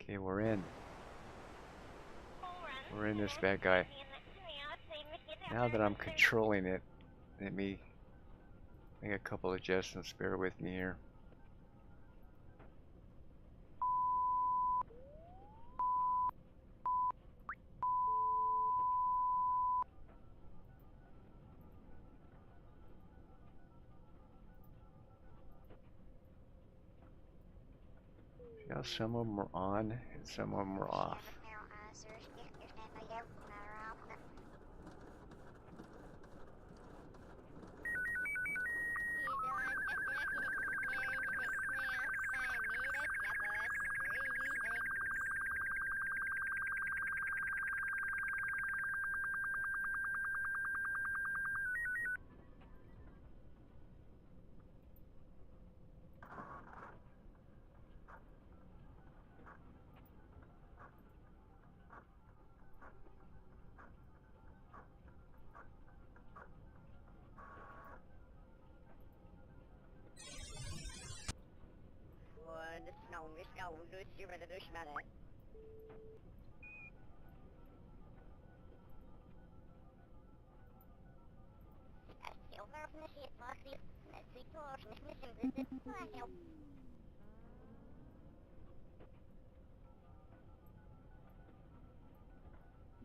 Okay, we're in. We're in this bad guy. Now that I'm controlling it, let me make a couple adjustments. Bear with me here. See how some of them are on and some of them are off.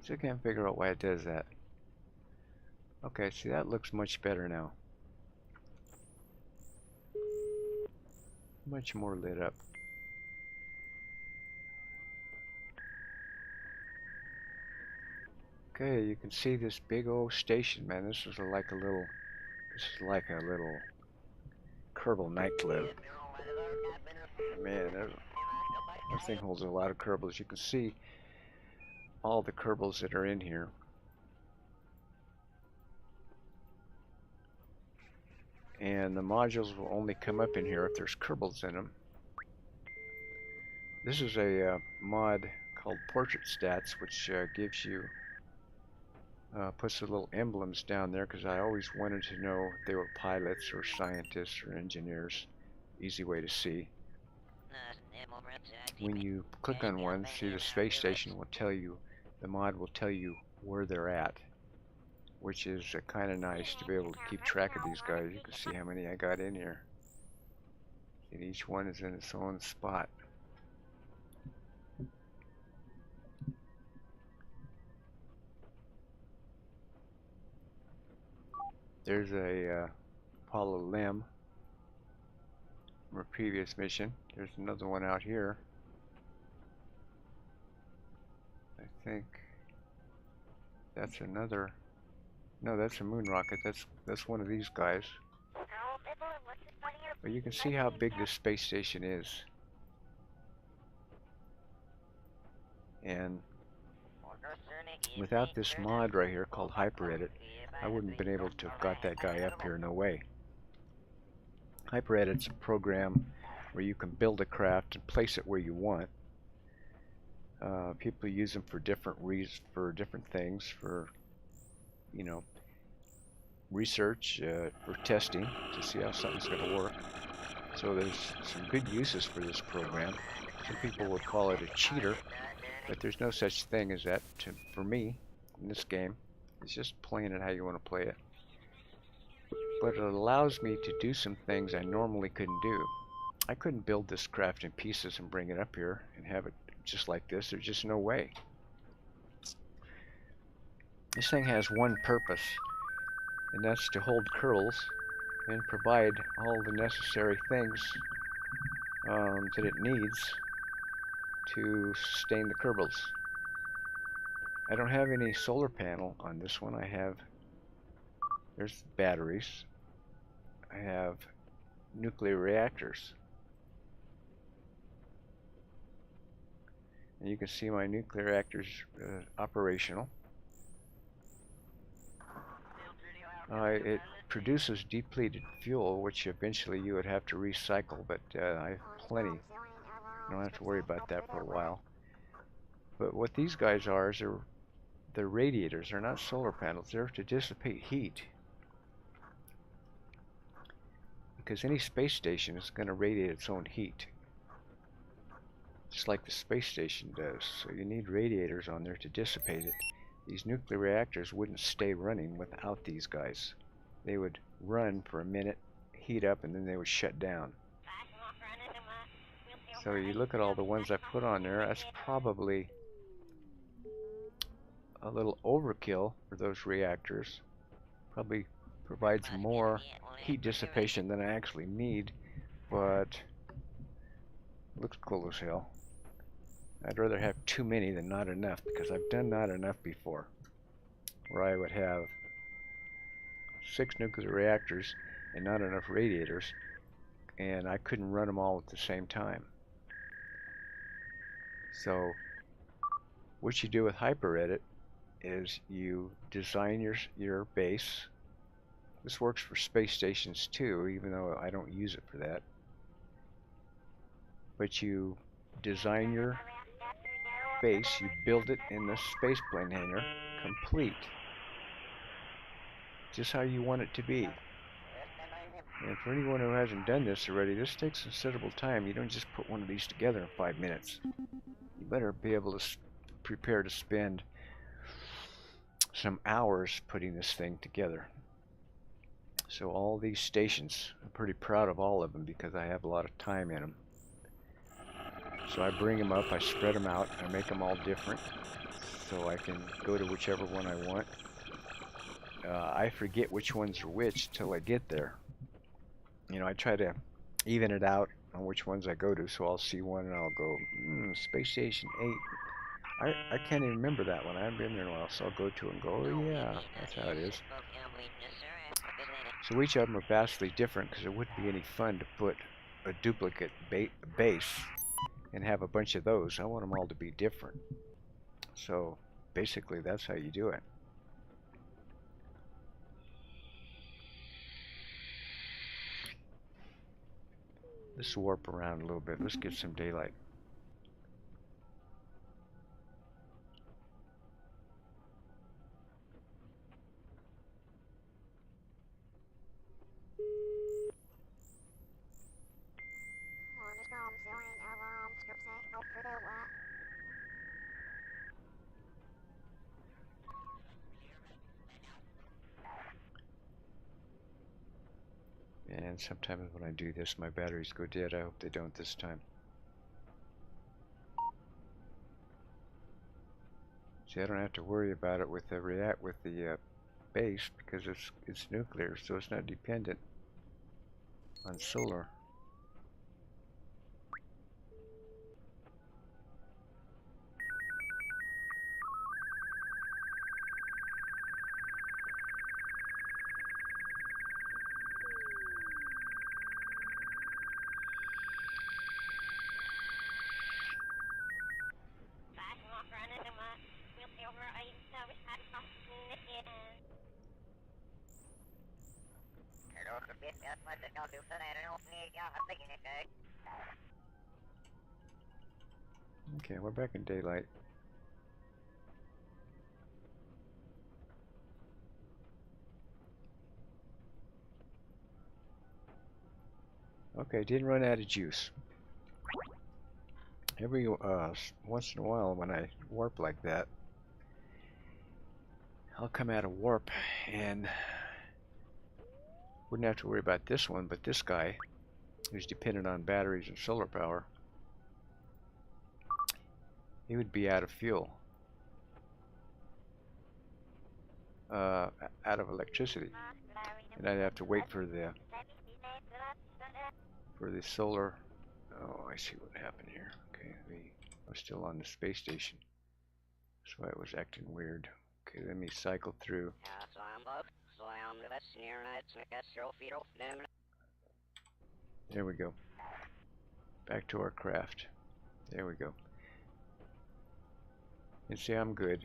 Still can't figure out why it does that. Okay, see, that looks much better now. Much more lit up. Okay, you can see this big old station, man. This is like a little Kerbal nightclub. Man, this thing holds a lot of Kerbals. You can see all the Kerbals that are in here. And the modules will only come up in here if there's Kerbals in them. This is a mod called Portrait Stats, which gives you puts the little emblems down there, because I always wanted to know if they were pilots or scientists or engineers. Easy way to see. When you click on one, see the space station will tell you, the mod will tell you where they're at, which is kind of nice to be able to keep track of these guys. You can see how many I got in here. And each one is in its own spot. There's a Apollo limb from a previous mission. There's another one out here. I think that's another. No, that's a moon rocket. That's one of these guys. But you can see how big this space station is. And without this mod right here called HyperEdit, I wouldn't have been able to have got that guy up here, no way. HyperEdit's a program where you can build a craft and place it where you want. People use them for different reasons, for different things, for, you know, research, for testing to see how something's going to work. So there's some good uses for this program. Some people would call it a cheater, but there's no such thing as that for me in this game. It's just playing it how you want to play it. But it allows me to do some things I normally couldn't do. I couldn't build this craft in pieces and bring it up here and have it just like this. There's just no way. This thing has one purpose, and that's to hold kernels and provide all the necessary things that it needs to sustain the kernels. I don't have any solar panel on this one. There's batteries. I have nuclear reactors. And you can see my nuclear reactors operational. It produces depleted fuel, which eventually you would have to recycle, but I have plenty. I don't have to worry about that for a while. But what these guys are is they're radiators. They're not solar panels. They're to dissipate heat. Because any space station is going to radiate its own heat, just like the space station does. So you need radiators on there to dissipate it. These nuclear reactors wouldn't stay running without these guys. They would run for a minute, heat up, and then they would shut down. So you look at all the ones I put on there, that's probably a little overkill for those reactors. Probably provides more heat dissipation than I actually need, but looks cool as hell. I'd rather have too many than not enough, because I've done not enough before, where I would have 6 nuclear reactors and not enough radiators, and I couldn't run them all at the same time. So what you do with HyperEdit is you design your base. This works for space stations too, even though I don't use it for that. But you design your base, you build it in the spaceplane hangar, complete, just how you want it to be. And for anyone who hasn't done this already, this takes considerable time. You don't just put one of these together in 5 minutes. You better be able to prepare to spend some hours putting this thing together. So all these stations, I'm pretty proud of all of them because I have a lot of time in them. So I bring them up, I spread them out, I make them all different so I can go to whichever one I want. I forget which ones are which till I get there. You know, I try to even it out on which ones I go to, so I'll see one and I'll go, Space Station 8. I can't even remember that one. I haven't been there in a while, so I'll go to it and go, oh yeah, that's how it is. So each of them are vastly different because it wouldn't be any fun to put a duplicate base and have a bunch of those. I want them all to be different. So basically that's how you do it. Let's warp around a little bit. Let's get some daylight. And sometimes when I do this, my batteries go dead. I hope they don't this time. See, I don't have to worry about it with the base because it's nuclear, so it's not dependent on solar. Okay, we're back in daylight. Okay, didn't run out of juice. Every once in a while when I warp like that, I'll come out of warp and wouldn't have to worry about this one, but this guy who's dependent on batteries and solar power, he would be out of fuel, out of electricity. And I'd have to wait for the solar. Oh, I see what happened here. Okay, I was still on the space station. That's why it was acting weird. Okay, let me cycle through. There we go. Back to our craft. There we go. And see, I'm good.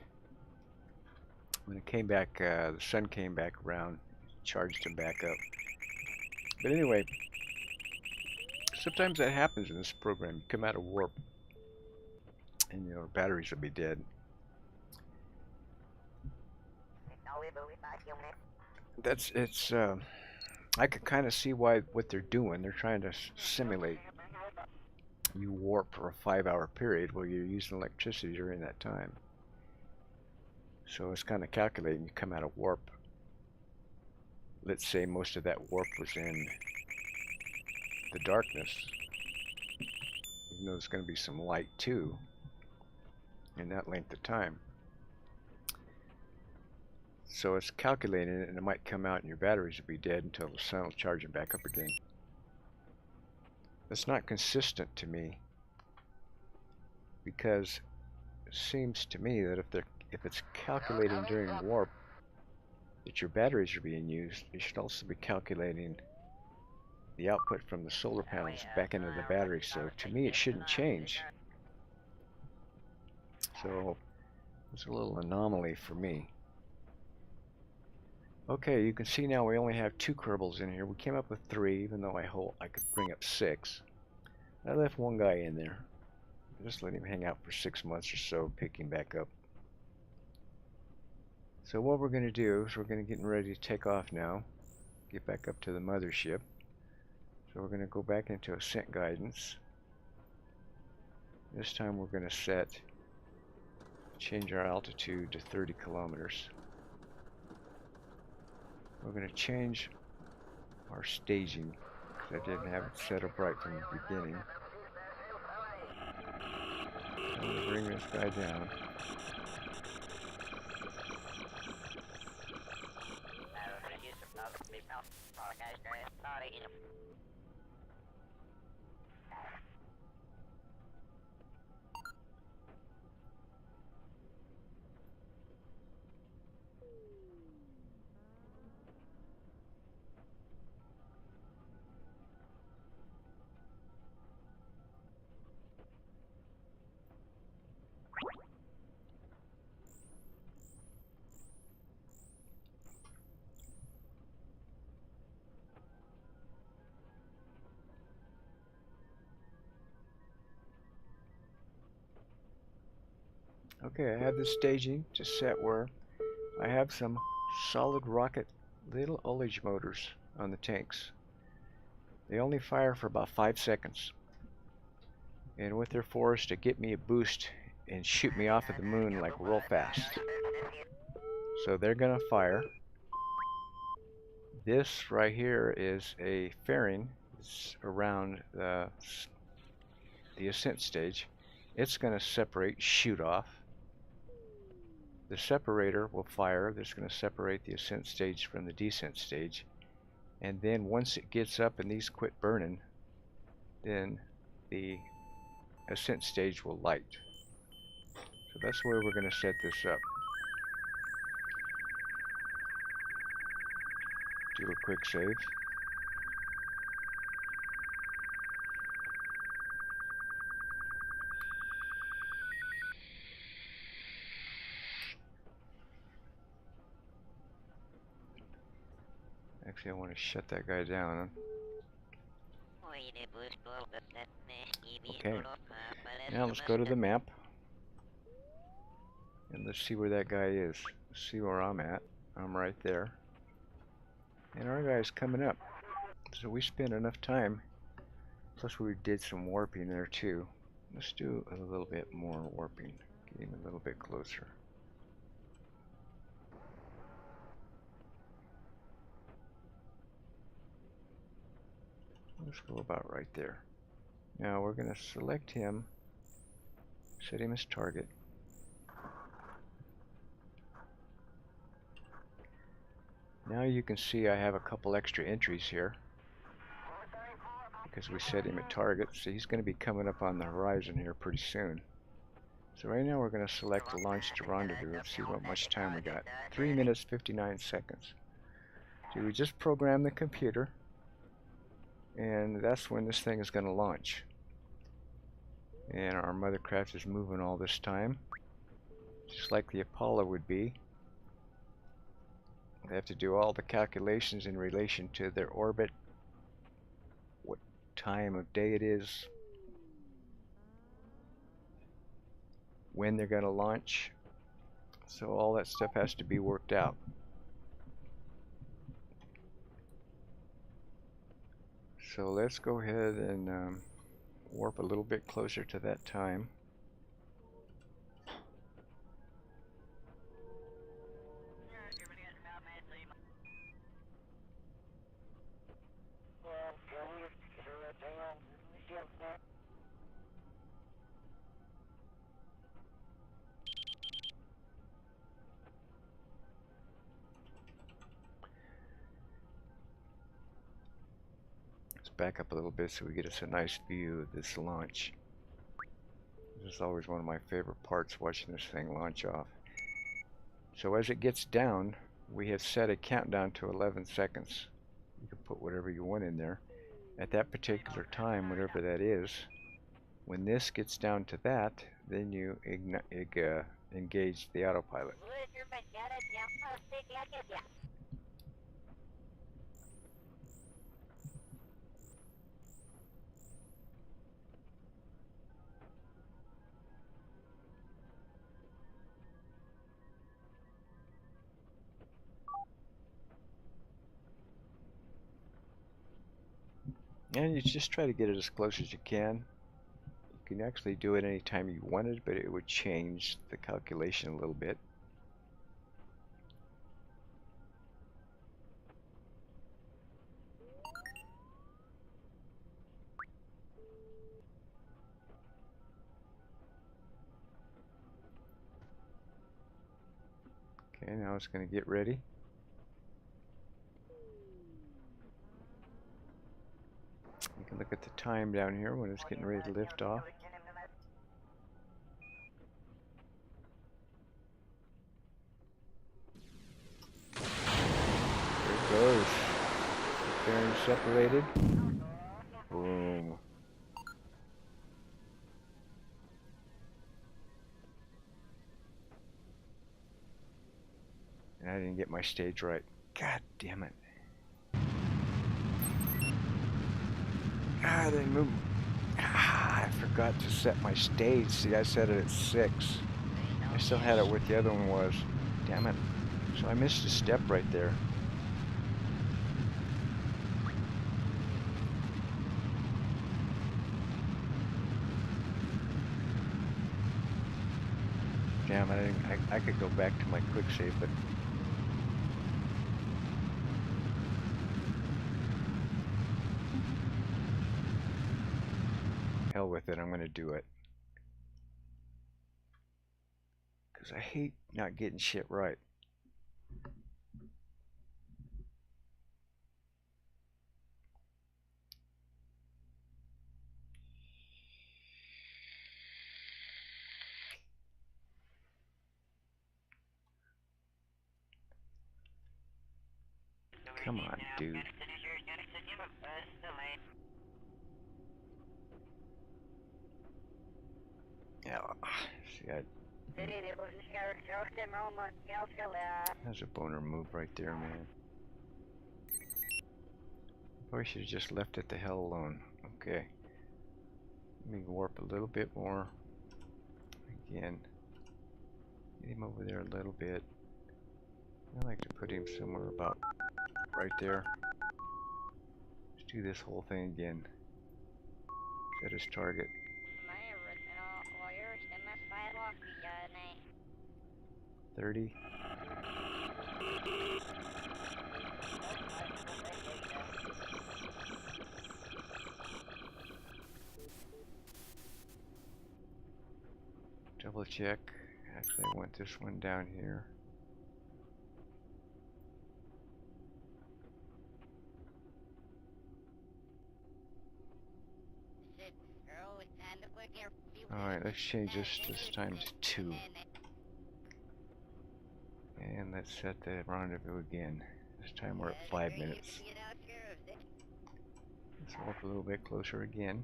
When it came back, the sun came back around, charged him back up. But anyway, sometimes that happens in this program. You come out of warp, and your batteries will be dead. I could kind of see what they're doing. They're trying to simulate you warp for a 5-hour period where you're using electricity during that time. So it's kind of calculating you come out of warp. Let's say most of that warp was in the darkness, even though there's going to be some light too in that length of time. So it's calculating it, and it might come out and your batteries will be dead until the sun will charge them back up again. That's not consistent to me, because it seems to me that if it's calculating during warp that your batteries are being used, it should also be calculating the output from the solar panels back into the battery. So to me, it shouldn't change. So it's a little anomaly for me. Okay, you can see now we only have 2 Kerbals in here. We came up with 3, even though I could bring up 6. I left one guy in there. Just let him hang out for 6 months or so, picking back up. So what we're going to do is we're going to get ready to take off now. Get back up to the mothership. So we're going to go back into ascent guidance. This time we're going to change our altitude to 30 kilometers. We're going to change our staging, because I didn't have it set up right from the beginning. I'm going to bring this guy down. Okay, I have the staging just set where I have some solid rocket little ullage motors on the tanks. They only fire for about 5 seconds. And what they're for is to get me a boost and shoot me off of the moon like real fast. So they're gonna fire. This right here is a fairing. It's around the ascent stage. It's gonna separate, shoot off. The separator will fire. That's going to separate the ascent stage from the descent stage. And then once it gets up and these quit burning, then the ascent stage will light. So that's where we're going to set this up. Do a quick save. Actually, I want to shut that guy down. Okay, now let's go to the map and let's see where that guy is. Let's see where I'm at. I'm right there. And our guy's coming up. So we spent enough time. Plus we did some warping there too. Let's do a little bit more warping. Get him a little bit closer. Let's go about right there. Now we're going to select him, set him as target. Now you can see I have a couple extra entries here because we set him at target, so he's going to be coming up on the horizon here pretty soon. So right now we're going to select the launch to rendezvous and see what much time we got. 3 minutes 59 seconds. So we just programmed the computer, and that's when this thing is going to launch. And our mothercraft is moving all this time, just like the Apollo would be. They have to do all the calculations in relation to their orbit, what time of day it is, when they're going to launch. So all that stuff has to be worked out. So let's go ahead and warp a little bit closer to that time. Let's back up a little bit so we get us a nice view of this launch. This is always one of my favorite parts, watching this thing launch off. So as it gets down, we have set a countdown to 11 seconds. You can put whatever you want in there. At that particular time, whatever that is, when this gets down to that, then you engage the autopilot. And you just try to get it as close as you can. You can actually do it anytime you wanted, but it would change the calculation a little bit. Okay, now it's going to get ready. You can look at the time down here when it's getting ready to lift off. There it goes. The bearings separated. Boom. And I didn't get my stage right. God damn it. I didn't move. I forgot to set my stage. See, I set it at 6. I still had it what the other one was. Damn it. So I missed a step right there. Damn it, I could go back to my quick save, but hell with it, I'm gonna do it. Because I hate not getting shit right. Come on, dude. Yeah, see, that's a boner move right there, man. Probably should have just left it the hell alone. Okay. Let me warp a little bit more. Again. Get him over there a little bit. I like to put him somewhere about right there. Let's do this whole thing again. Set his target. 30. Double check. Actually, I want this one down here. Alright, let's change this time to 2. And let's set the rendezvous again. This time we're at 5 minutes. Let's walk a little bit closer again.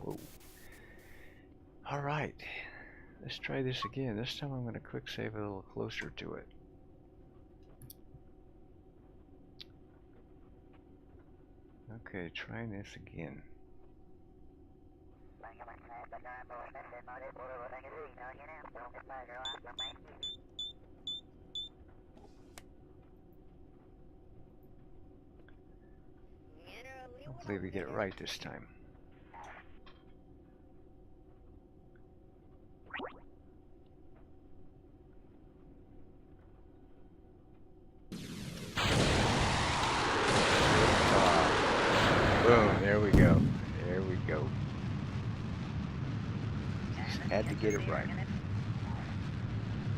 Whoa. Alright, let's try this again. This time I'm going to quick save a little closer to it. Okay, trying this again. Hopefully we get it right this time. Boom, there we go. There we go. Just had to get it right.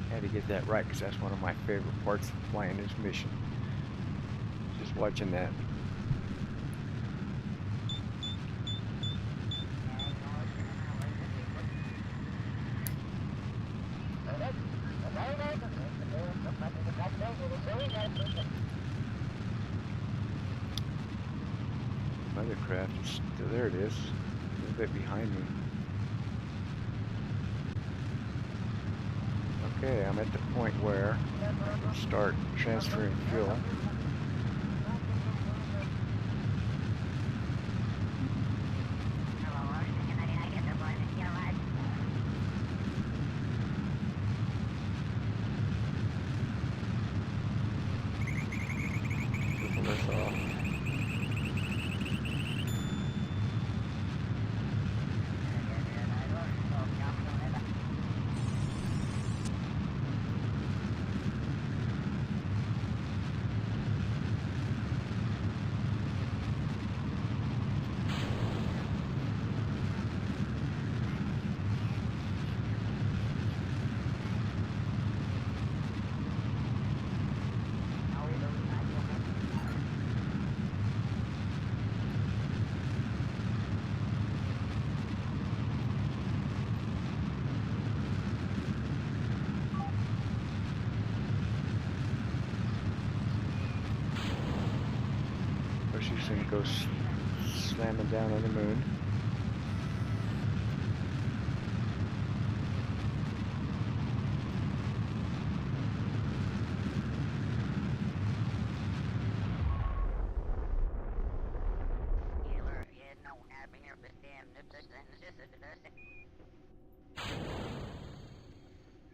Had to get that right because that's one of my favorite parts of playing this mission. Just watching that. Other craft is still there. It is a little bit behind me. Okay, I'm at the point where I can start transferring fuel. Pull this off. She's going to go slamming down on the moon.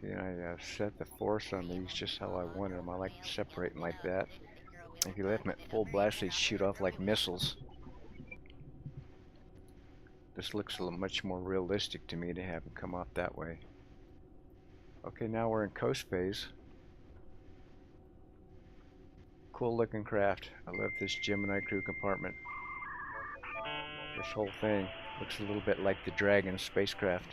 Yeah, I set the force on these just how I wanted them. I like to separate them like that. If you left them at full blast, they'd shoot off like missiles. This looks a little much more realistic to me to have them come off that way. Okay, now we're in coast phase. Cool looking craft. I love this Gemini crew compartment. This whole thing looks a little bit like the Dragon spacecraft.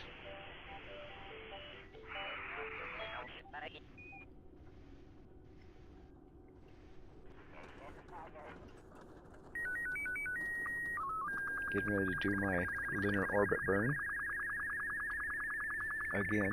Getting ready to do my lunar orbit burn again.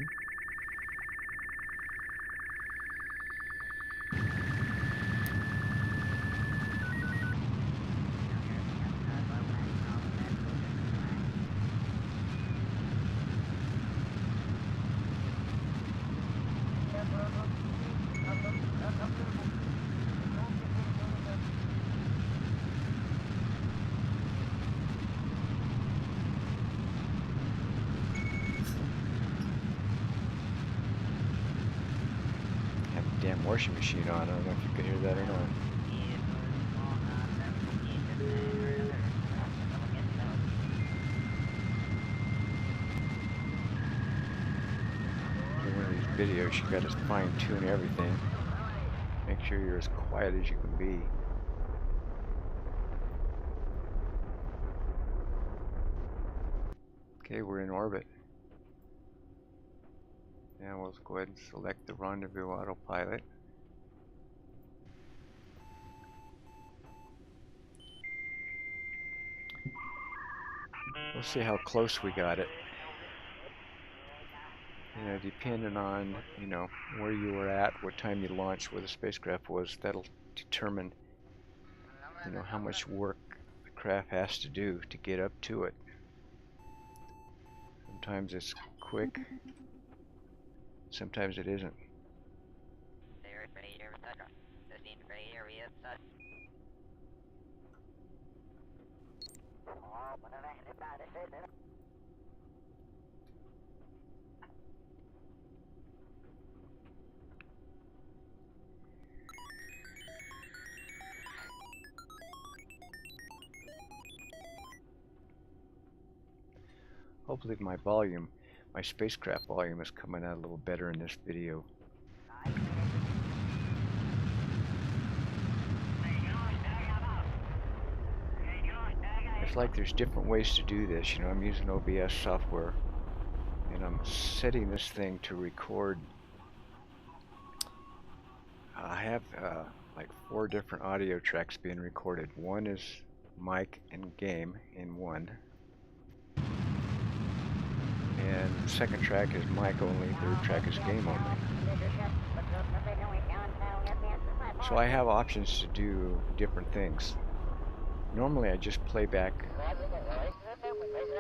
Damn washing machine on. I don't know if you can hear that or not. videos, you gotta fine tune everything. Make sure you're as quiet as you can be. Okay, we're in orbit. Now we'll go ahead and select the rendezvous autopilot. We'll see how close we got it. You know, depending on, you know, where you were at, what time you launched, where the spacecraft was, that'll determine, you know, how much work the craft has to do to get up to it. Sometimes it's quick, sometimes it isn't. Hopefully my spacecraft volume is coming out a little better in this video. It's like there's different ways to do this. You know, I'm using OBS software and I'm setting this thing to record. I have like 4 different audio tracks being recorded. One is mic and game in one. And the second track is mic only, third track is game only. So I have options to do different things. Normally I just play back,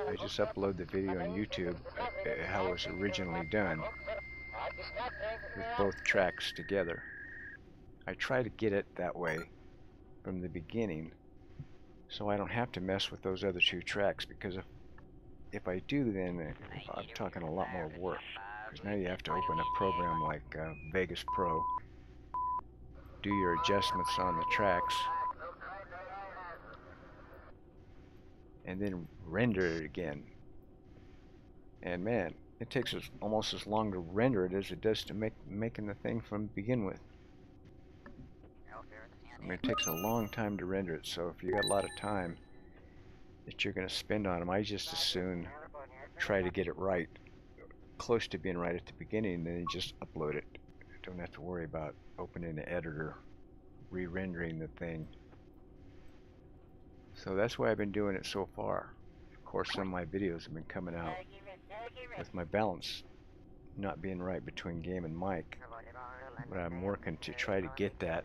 I just upload the video on YouTube how it was originally done with both tracks together. I try to get it that way from the beginning so I don't have to mess with those other 2 tracks, because if I do, then I'm talking a lot more work, because now you have to open a program like Vegas Pro, do your adjustments on the tracks, and then render it again. And man, it takes almost as long to render it as it does to making the thing from begin with. I mean, it takes a long time to render it, so if you got a lot of time that you're going to spend on them, I just as soon try to get it right, close to being right at the beginning, then you just upload it. Don't have to worry about opening the editor, re-rendering the thing. So that's why I've been doing it so far. Of course, some of my videos have been coming out with my balance not being right between game and mic, but I'm working to try to get that.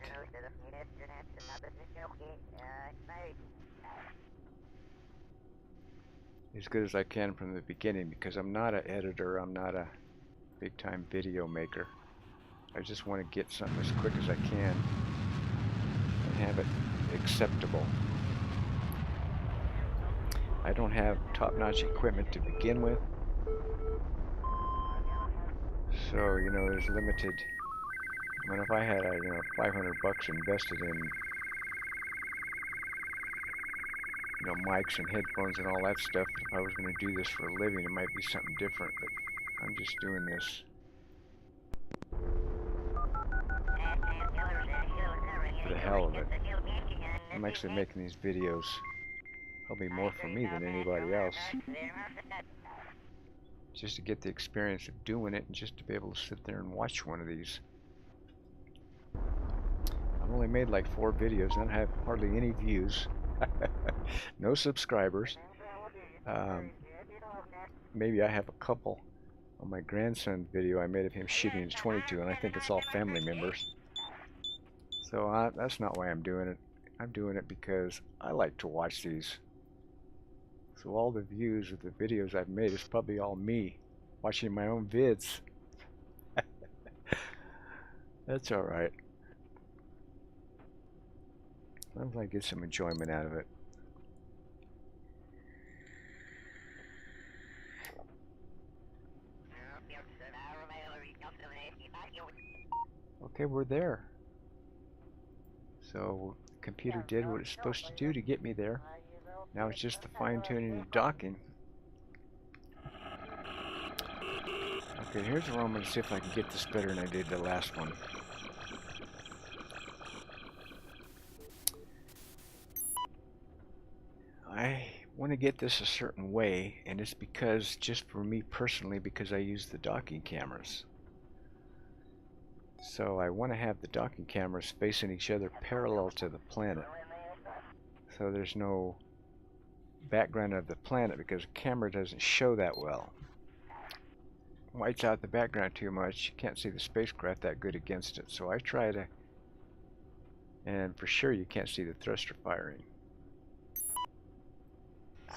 As good as I can from the beginning, because I'm not an editor, I'm not a big-time video maker. I just want to get something as quick as I can and have it acceptable. I don't have top-notch equipment to begin with, so you know, there's limited. I mean, if I had you know, $500 invested in, you know, mics and headphones and all that stuff, if I was going to do this for a living, it might be something different, but I'm just doing this. For the hell of it. I'm actually making these videos probably more for me than anybody else. Just to get the experience of doing it and just to be able to sit there and watch one of these. I've only made like 4 videos and I have hardly any views. No subscribers. Maybe I have a couple. On my grandson's video I made of him shooting his .22, and I think it's all family members. So that's not why I'm doing it. I'm doing it because I like to watch these. So all the views of the videos I've made is probably all me watching my own vids. That's alright. As long as I get some enjoyment out of it. Okay, we're there. So the computer did what it's supposed to do to get me there. Now it's just the fine-tuning and docking. Okay, here's where I'm going to see if I can get this better than I did the last one. I want to get this a certain way, and it's because, just for me personally, because I use the docking cameras. So I want to have the docking cameras facing each other parallel to the planet. So there's no background of the planet, because the camera doesn't show that well. Whites out the background too much, you can't see the spacecraft that good against it. So I try to, and for sure you can't see the thruster firing.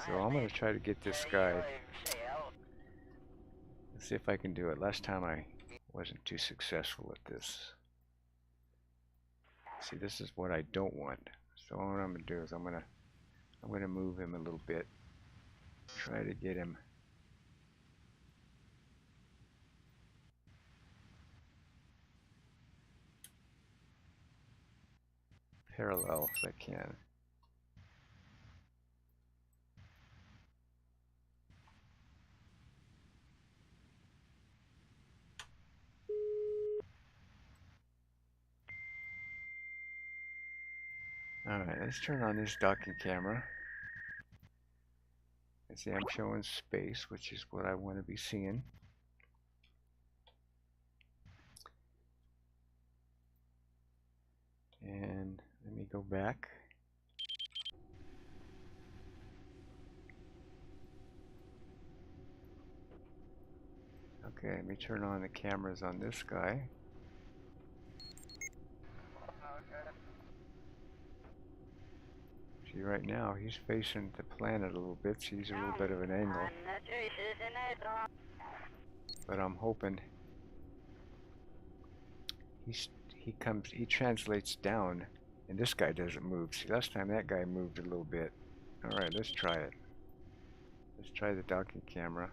So I'm going to try to get this guy. Let's see if I can do it. Last time I wasn't too successful at this. See, this is what I don't want. So what I'm going to do is I'm going to move him a little bit. Try to get him parallel if I can. Alright, let's turn on this docking camera. And see, I'm showing space, which is what I want to be seeing. And let me go back. Okay, let me turn on the cameras on this guy. See, right now he's facing the planet a little bit, so he's a little bit of an angle. But I'm hoping he translates down, and this guy doesn't move. See, last time that guy moved a little bit. Alright, let's try it. Let's try the docking camera.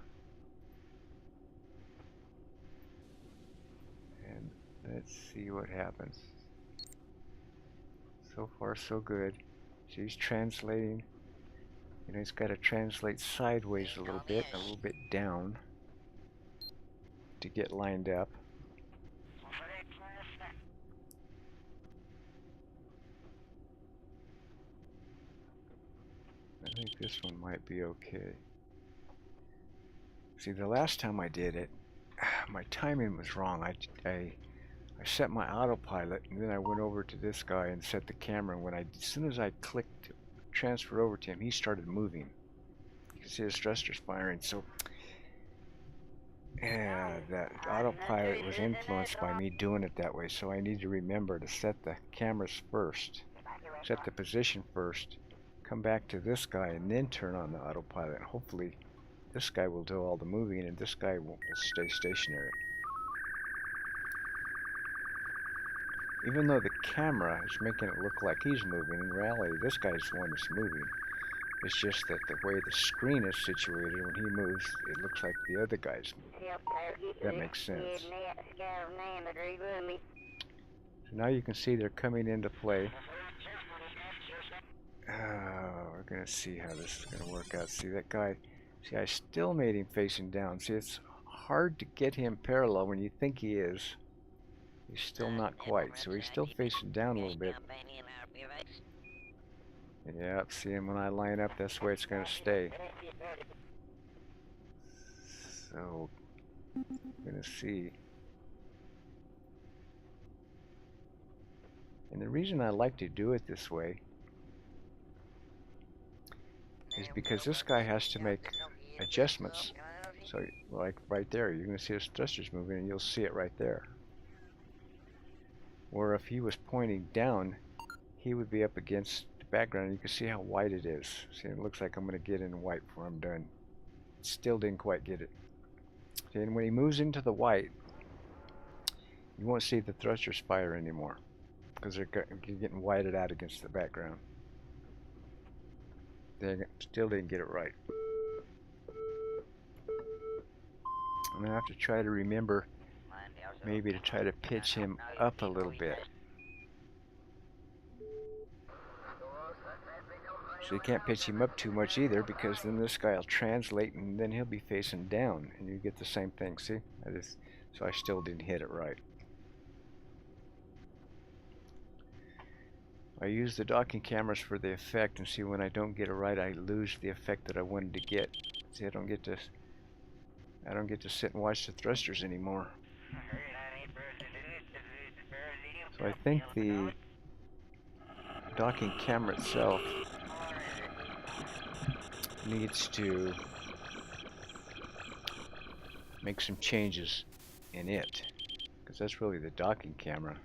And let's see what happens. So far, so good. So he's translating. You know, he's got to translate sideways a little bit down to get lined up. I think this one might be okay. See, the last time I did it, my timing was wrong. I set my autopilot, and then I went over to this guy and set the camera. And as soon as I clicked transfer over to him, he started moving. You can see his thrusters firing. So, yeah, that autopilot was influenced by me doing it that way. So I need to remember to set the cameras first, set the position first, come back to this guy, and then turn on the autopilot. Hopefully, this guy will do all the moving, and this guy will stay stationary. Even though the camera is making it look like he's moving, in reality, this guy's the one that's moving. It's just that the way the screen is situated, when he moves, it looks like the other guy's moving. That makes sense. So now you can see they're coming into play. We're going to see how this is going to work out. See that guy? See, I still made him facing down. See, it's hard to get him parallel when you think he is. He's still not quite, so he's still facing down a little bit. Yep, see, and when I line up, that's where it's going to stay. So, I'm going to see. And the reason I like to do it this way is because this guy has to make adjustments. So, like right there, you're going to see his thrusters moving, and you'll see it right there. Or if he was pointing down, he would be up against the background. You can see how white it is. See, it looks like I'm going to get in white before I'm done. Still didn't quite get it. See, and when he moves into the white, you won't see the thrusters fire anymore because they're getting whited out against the background. They still didn't get it right. I'm going to have to try to remember maybe to try to pitch him up a little bit. So you can't pitch him up too much either, because then this guy will translate and then he'll be facing down and you get the same thing. See? So I still didn't hit it right. I use the docking cameras for the effect, and see, when I don't get it right, I lose the effect that I wanted to get. See, I don't get to sit and watch the thrusters anymore. So I think the docking camera itself needs to make some changes in it, because that's really the docking camera.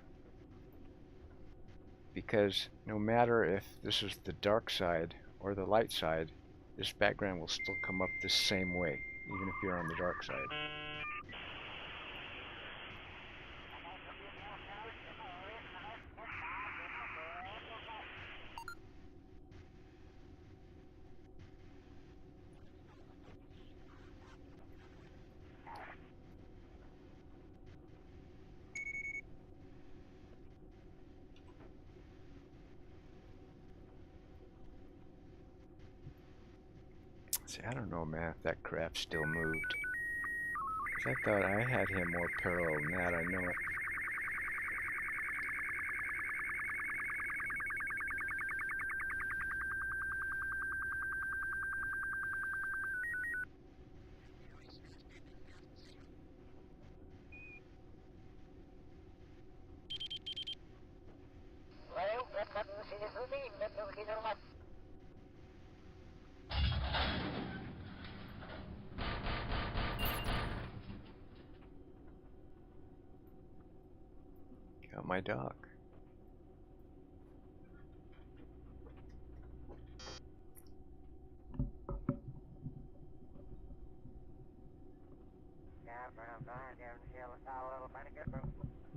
Because no matter if this is the dark side or the light side, this background will still come up the same way, even if you're on the dark side. See, I don't know, man, if that craft still moved. Because I thought I had him more parallel than that, I know it. Got my dock.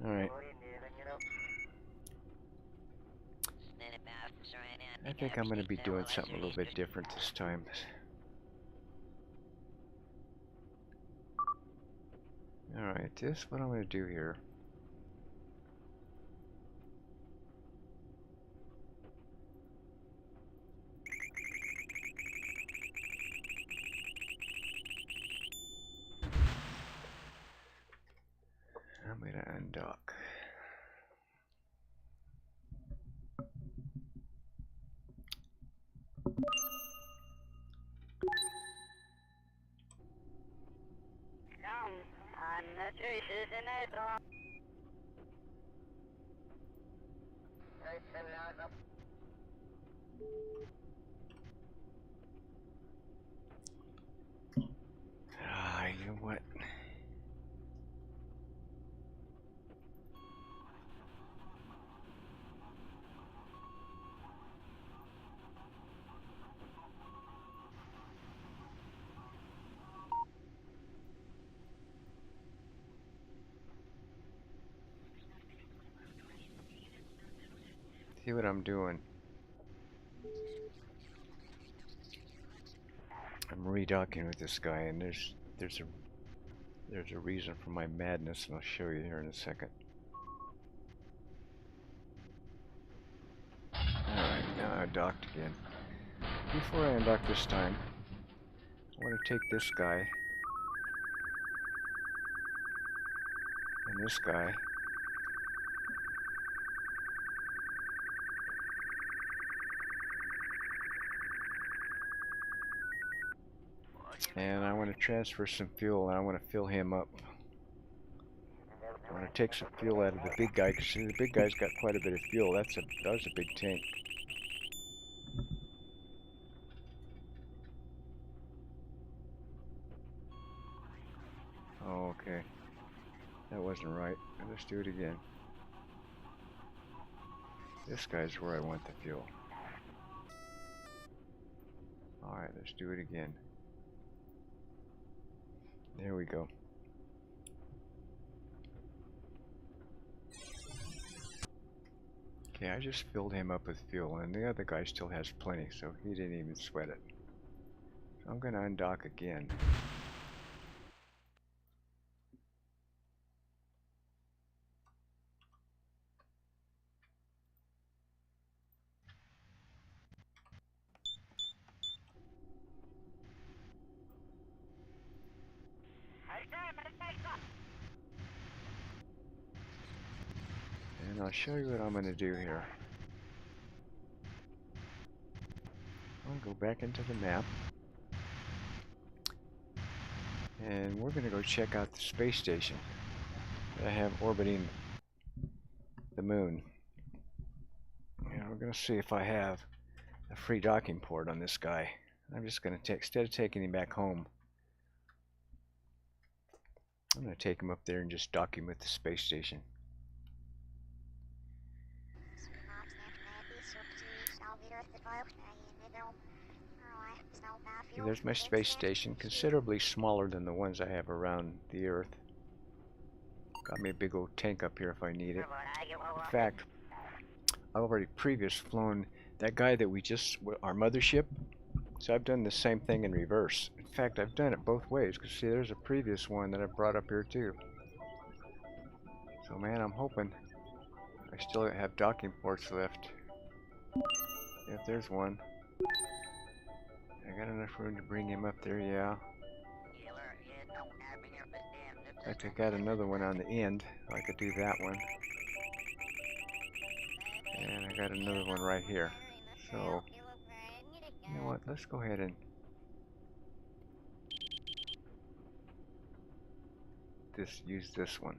Alright. I think I'm going to be doing something a little bit different this time. Alright, this what I'm going to do here. I'm going to undock. You know what? See what I'm doing? I'm redocking with this guy, and there's a reason for my madness, and I'll show you here in a second. Alright, now I docked again. Before I undock this time, I want to take this guy and this guy, and I want to transfer some fuel, and I want to fill him up. I want to take some fuel out of the big guy, because the big guy's got quite a bit of fuel. That was a big tank. Oh, okay. That wasn't right. Let's do it again. This guy's where I want the fuel. Alright, let's do it again. There we go. Okay, I just filled him up with fuel, and the other guy still has plenty, so he didn't even sweat it. So I'm going to undock again. And I'll show you what I'm going to do here. I'm going to go back into the map. And we're going to go check out the space station that I have orbiting the moon. And we're going to see if I have a free docking port on this guy. I'm just going to take, instead of taking him back home, I'm going to take him up there and just dock him with the space station. There's my space station, considerably smaller than the ones I have around the Earth. Got me a big old tank up here if I need it. In fact, I've already flown that guy that we just, our mothership. So I've done the same thing in reverse. In fact, I've done it both ways, because see, there's a previous one that I brought up here too. So man, I'm hoping I still have docking ports left. If there's one. I got enough room to bring him up there, yeah. In fact, I got another one on the end. I could do that one. And I got another one right here. So, you know what, let's go ahead and use this one.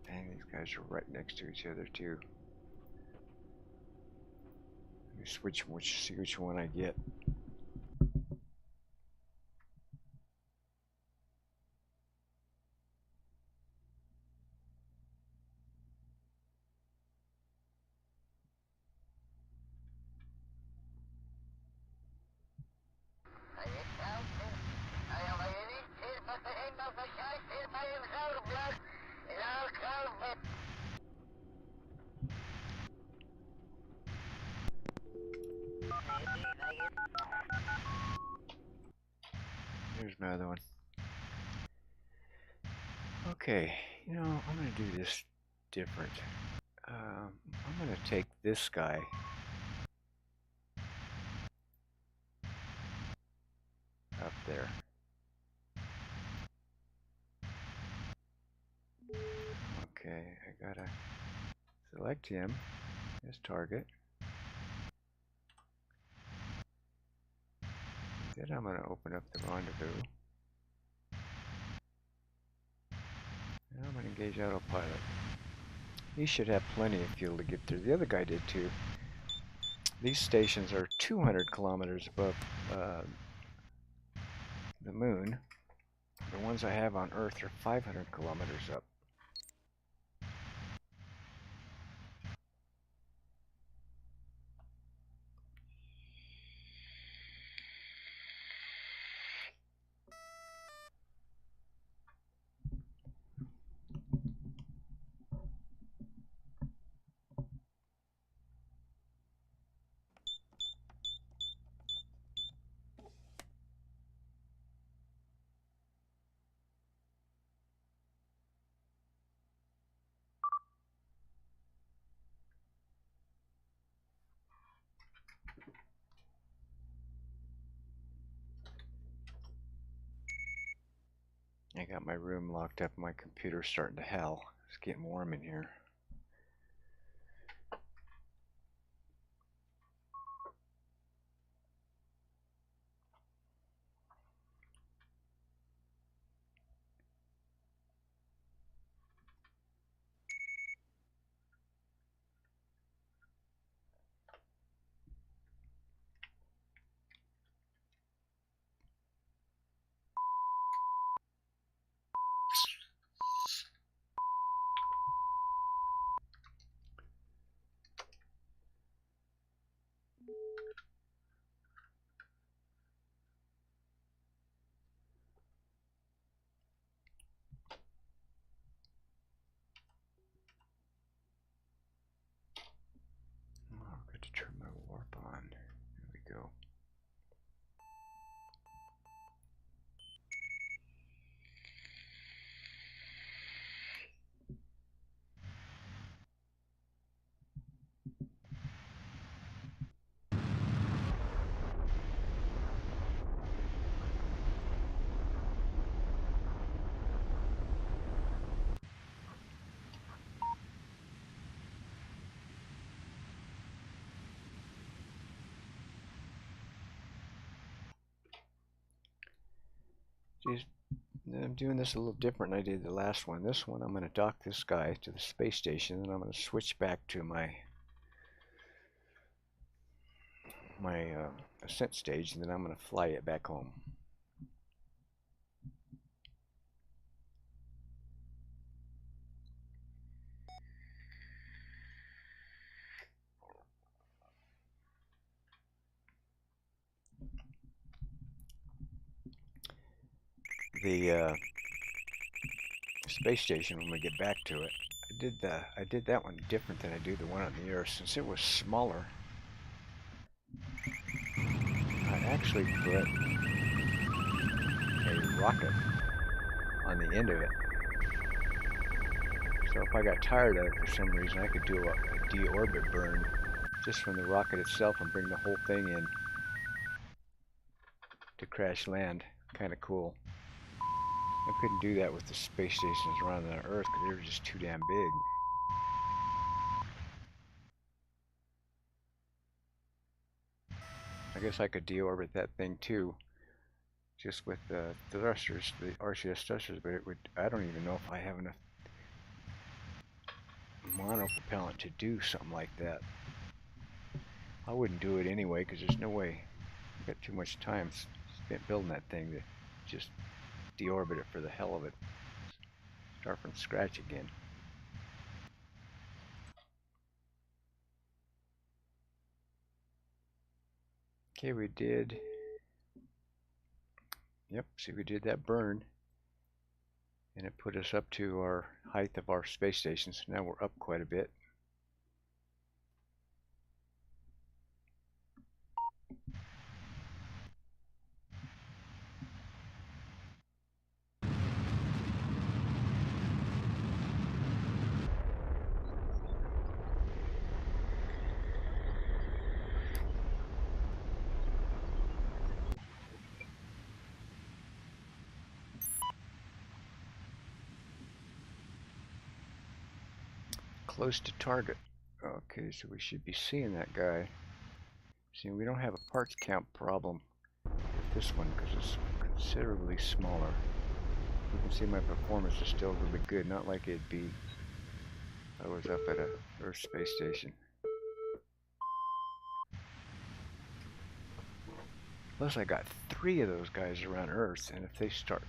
Dang, these guys are right next to each other too. Let me switch see which one I get. Here's my other one. Okay, you know, I'm going to do this different. I'm going to take this guy up there. Okay, I gotta select him as target. Then I'm going to open up the rendezvous. And I'm going to engage autopilot. He should have plenty of fuel to get there. The other guy did too. These stations are 200 kilometers above the moon. The ones I have on Earth are 500 kilometers up. I got my room locked up, my computer's starting to hell. It's getting warm in here. go. Geez, I'm doing this a little different than I did the last one. This one, I'm going to dock this guy to the space station, and I'm going to switch back to my ascent stage, and then I'm going to fly it back home. The space station, when we get back to it, I did that one different than I do the one on the Earth. Since it was smaller, I actually put a rocket on the end of it. So if I got tired of it for some reason, I could do a deorbit burn just from the rocket itself and bring the whole thing in to crash land. Kind of cool. I couldn't do that with the space stations around the Earth because they were just too damn big. I guess I could deorbit that thing too, just with the thrusters, the RCS thrusters, but it would, I don't even know if I have enough monopropellant to do something like that. I wouldn't do it anyway because there's no way. I've got too much time spent building that thing to just deorbit it for the hell of it. Start from scratch again. Okay, we did. Yep, see, we did that burn, and it put us up to our height of our space station. So now we're up quite a bit. Close to target. Okay, so we should be seeing that guy. See, we don't have a parts count problem with this one because it's considerably smaller. You can see my performance is still really good, not like it'd be if I was up at a Earth space station. Plus I got 3 of those guys around Earth, and if they start,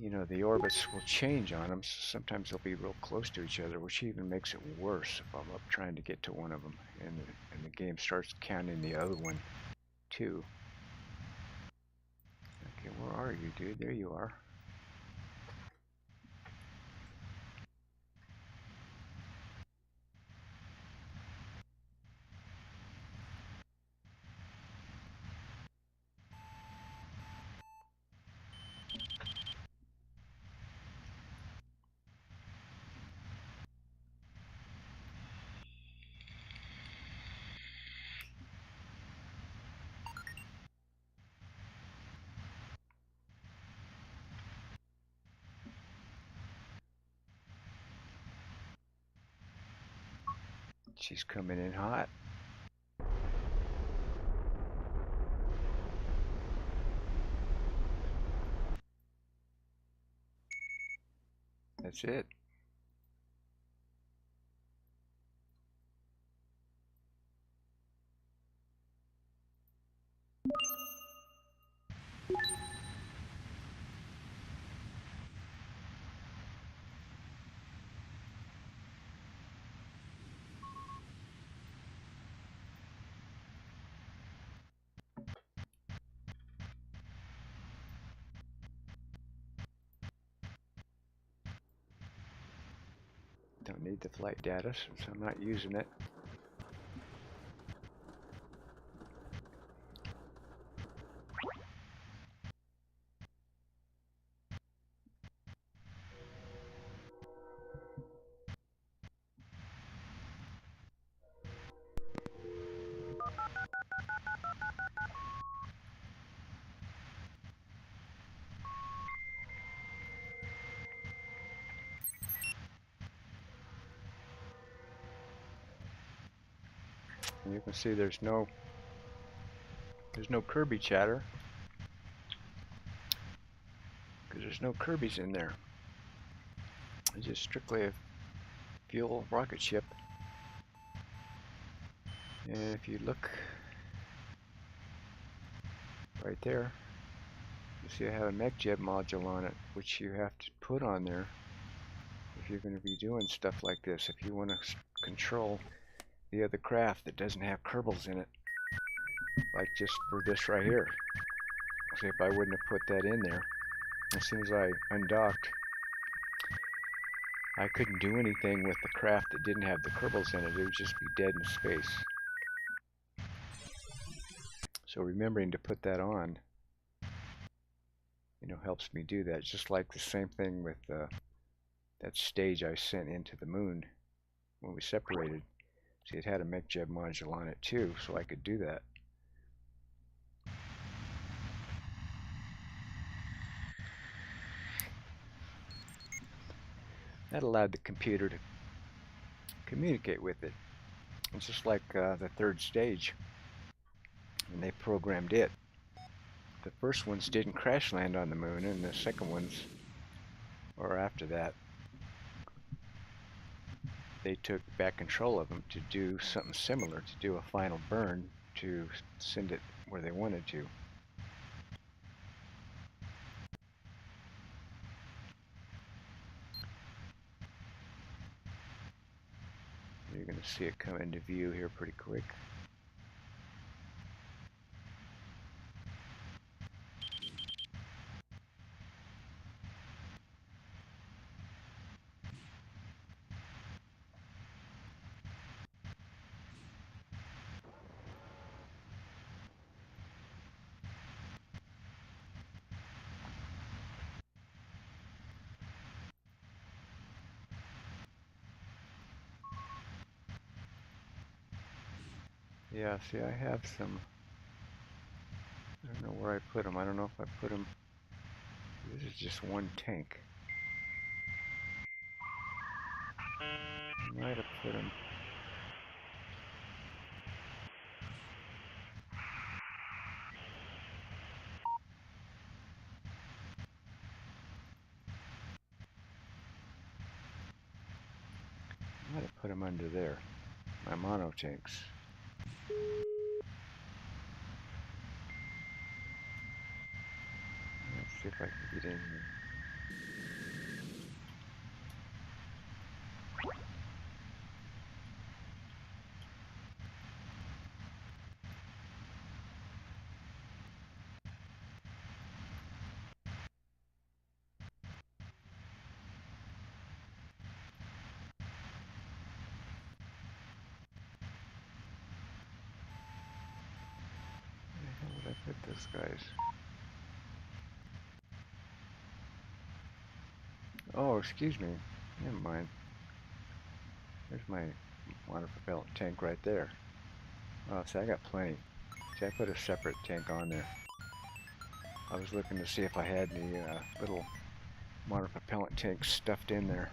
you know, the orbits will change on them, so sometimes they'll be real close to each other, which even makes it worse if I'm up trying to get to one of them, and the game starts counting the other one too. Okay, where are you, dude? There you are. She's coming in hot. That's it. Don't need the flight data since I'm not using it. And you can see there's no Kirby chatter because there's no Kirby's in there. It's just strictly a fuel rocket ship. And if you look right there, you see I have a Mechjeb module on it, which you have to put on there if you're going to be doing stuff like this. If you want to control the other craft that doesn't have Kerbals in it, like just for this right here. See, if I wouldn't have put that in there, as soon as I undocked, I couldn't do anything with the craft that didn't have the Kerbals in it. It would just be dead in space. So remembering to put that on, you know, helps me do that. Just like the same thing with that stage I sent into the moon when we separated. See, it had a Mechjeb module on it too, so I could do that. That allowed the computer to communicate with it. It's just like the third stage, when they programmed it. The first ones didn't crash land on the moon, and the second ones, or after that, they took back control of them to do something similar, to do a final burn to send it where they wanted to. You're going to see it come into view here pretty quick. Yeah, see, I have some, I don't know where I put them. I don't know if I put them, this is just one tank. I might have put them, under there, my mono tanks. Let's see if I can get in here. Where the hell did I put those guys? Oh, excuse me. Never mind. There's my water propellant tank right there. Oh, see, I got plenty. See, I put a separate tank on there. I was looking to see if I had any little water propellant tanks stuffed in there.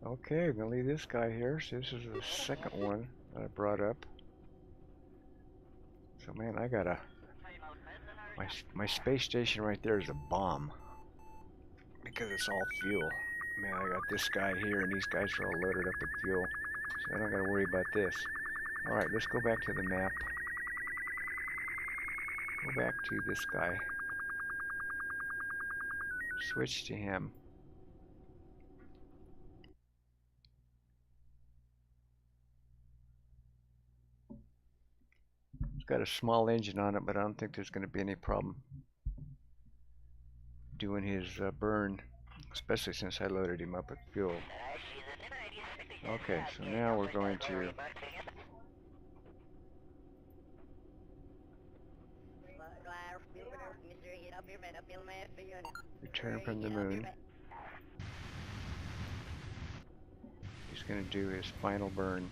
Okay, I'm gonna leave this guy here. So this is the second one that I brought up. So man, I got my space station right there is a bomb because it's all fuel. Man, I got this guy here, and these guys are all loaded up with fuel, so I don't gotta worry about this. All right, let's go back to the map. Go back to this guy. Switch to him. It's got a small engine on it, but I don't think there's going to be any problem doing his burn, especially since I loaded him up with fuel. Okay, so now we're going to return from the moon. He's going to do his final burn.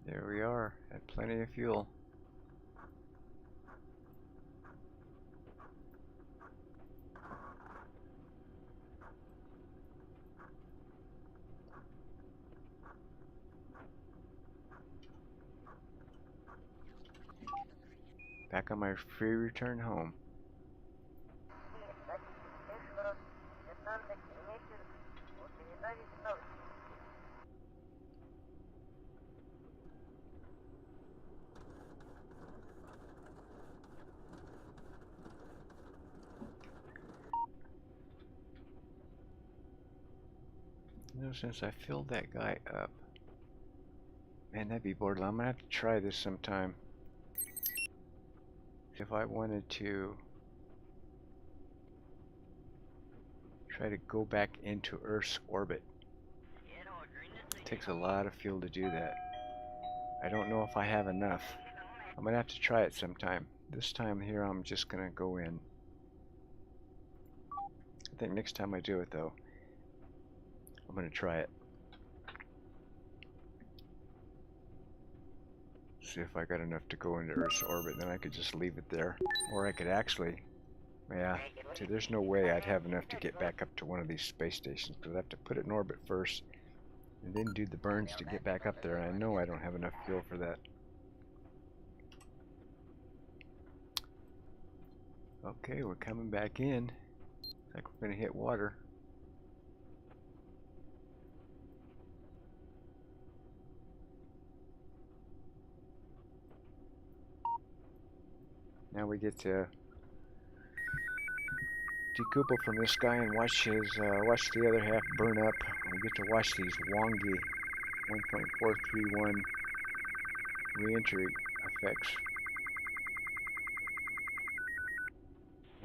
There we are, had plenty of fuel. Back on my free return home. You know, since I filled that guy up, man, that'd be borderline. I'm gonna have to try this sometime. If I wanted to try to go back into Earth's orbit, it takes a lot of fuel to do that. I don't know if I have enough. I'm gonna have to try it sometime. This time here, I'm just gonna go in. I think next time I do it though, I'm gonna try it. See if I got enough to go into Earth's orbit, then I could just leave it there. Or I could actually, yeah, see, there's no way I'd have enough to get back up to one of these space stations, because I have to put it in orbit first, and then do the burns to get back up there, and I know I don't have enough fuel for that. Okay, we're coming back in. Looks like we're gonna hit water. Now we get to decouple from this guy and watch the other half burn up. We get to watch these wonky 1.431 reentry effects.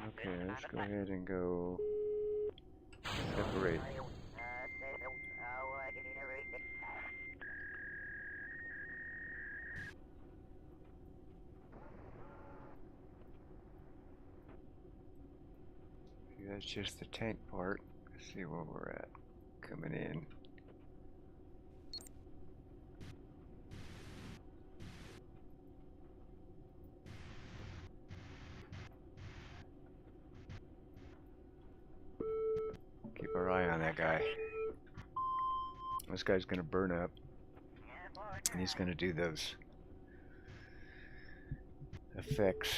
Okay, let's go ahead and go separate. That's just the tank part. Let's see where we're at. Coming in. Keep our eye on that guy. This guy's gonna burn up, and he's gonna do those effects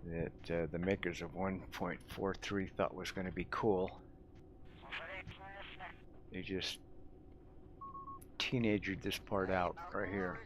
that the makers of 1.43 thought was going to be cool. They just teenagered this part out right here.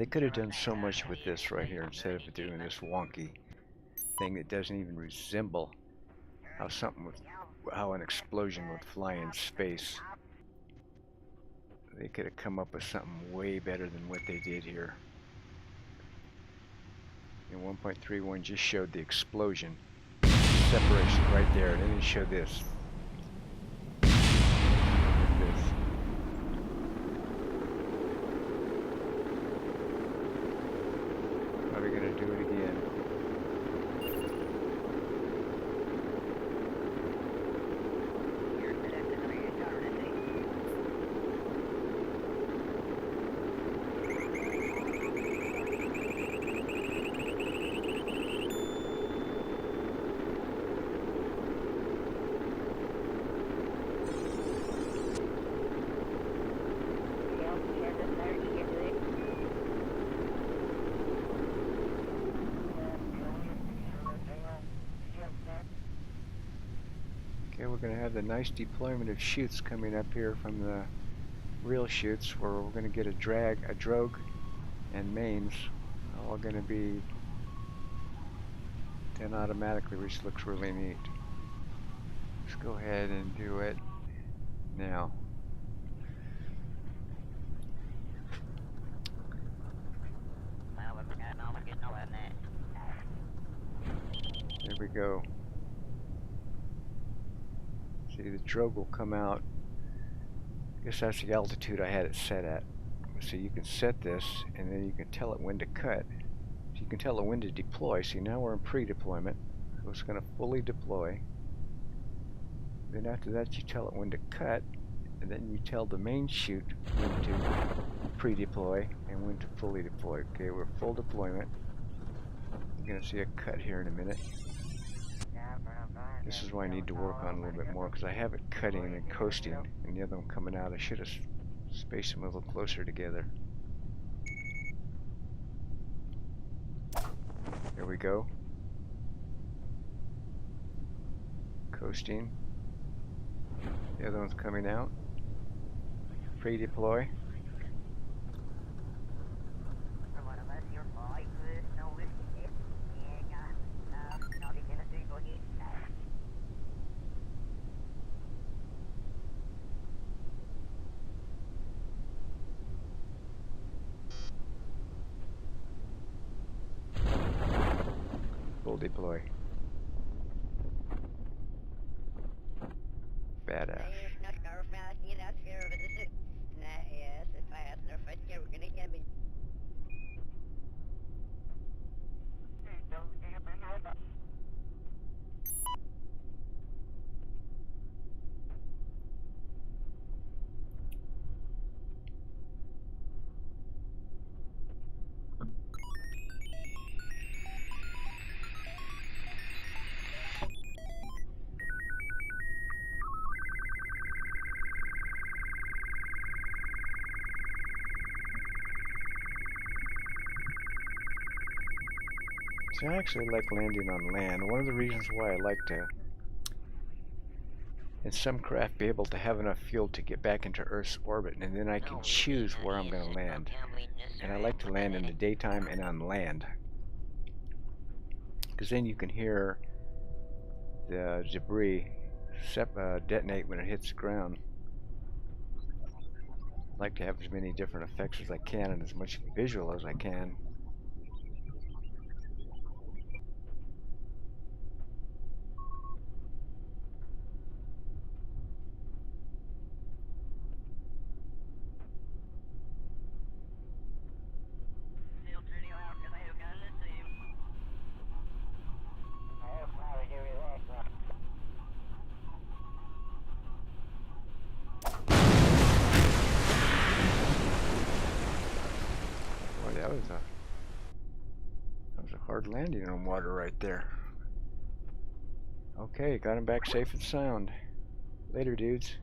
They could have done so much with this right here instead of doing this wonky thing that doesn't even resemble how how an explosion would fly in space. They could have come up with something way better than what they did here. And 1.31 just showed the explosion separation right there, and then it showed this. Probably gonna do it again. Okay, we're going to have the nice deployment of chutes coming up here from the real chutes, where we're going to get a drogue, and mains, all going to be done automatically, which looks really neat. Let's go ahead and do it now. There we go. See, the drogue will come out. I guess that's the altitude I had it set at. So you can set this, and then you can tell it when to cut. So you can tell it when to deploy. See, now we're in pre-deployment. So it's going to fully deploy. Then after that, you tell it when to cut, and then you tell the main chute when to pre-deploy and when to fully deploy. Okay, we're full deployment. You're going to see a cut here in a minute. This is why I need to work on a little bit more, because I have it cutting and coasting, and the other one coming out. I should have spaced them a little closer together. There we go. Coasting. The other one's coming out. Pre-deploy. Full deploy. Badass. So I actually like landing on land. One of the reasons why I like to, in some craft, be able to have enough fuel to get back into Earth's orbit, and then I can choose where I'm going to land. And I like to land in the daytime and on land, because then you can hear the debris detonate when it hits the ground. I like to have as many different effects as I can and as much visual as I can. That was a hard landing on water right there. Okay, got him back safe and sound. Later, dudes.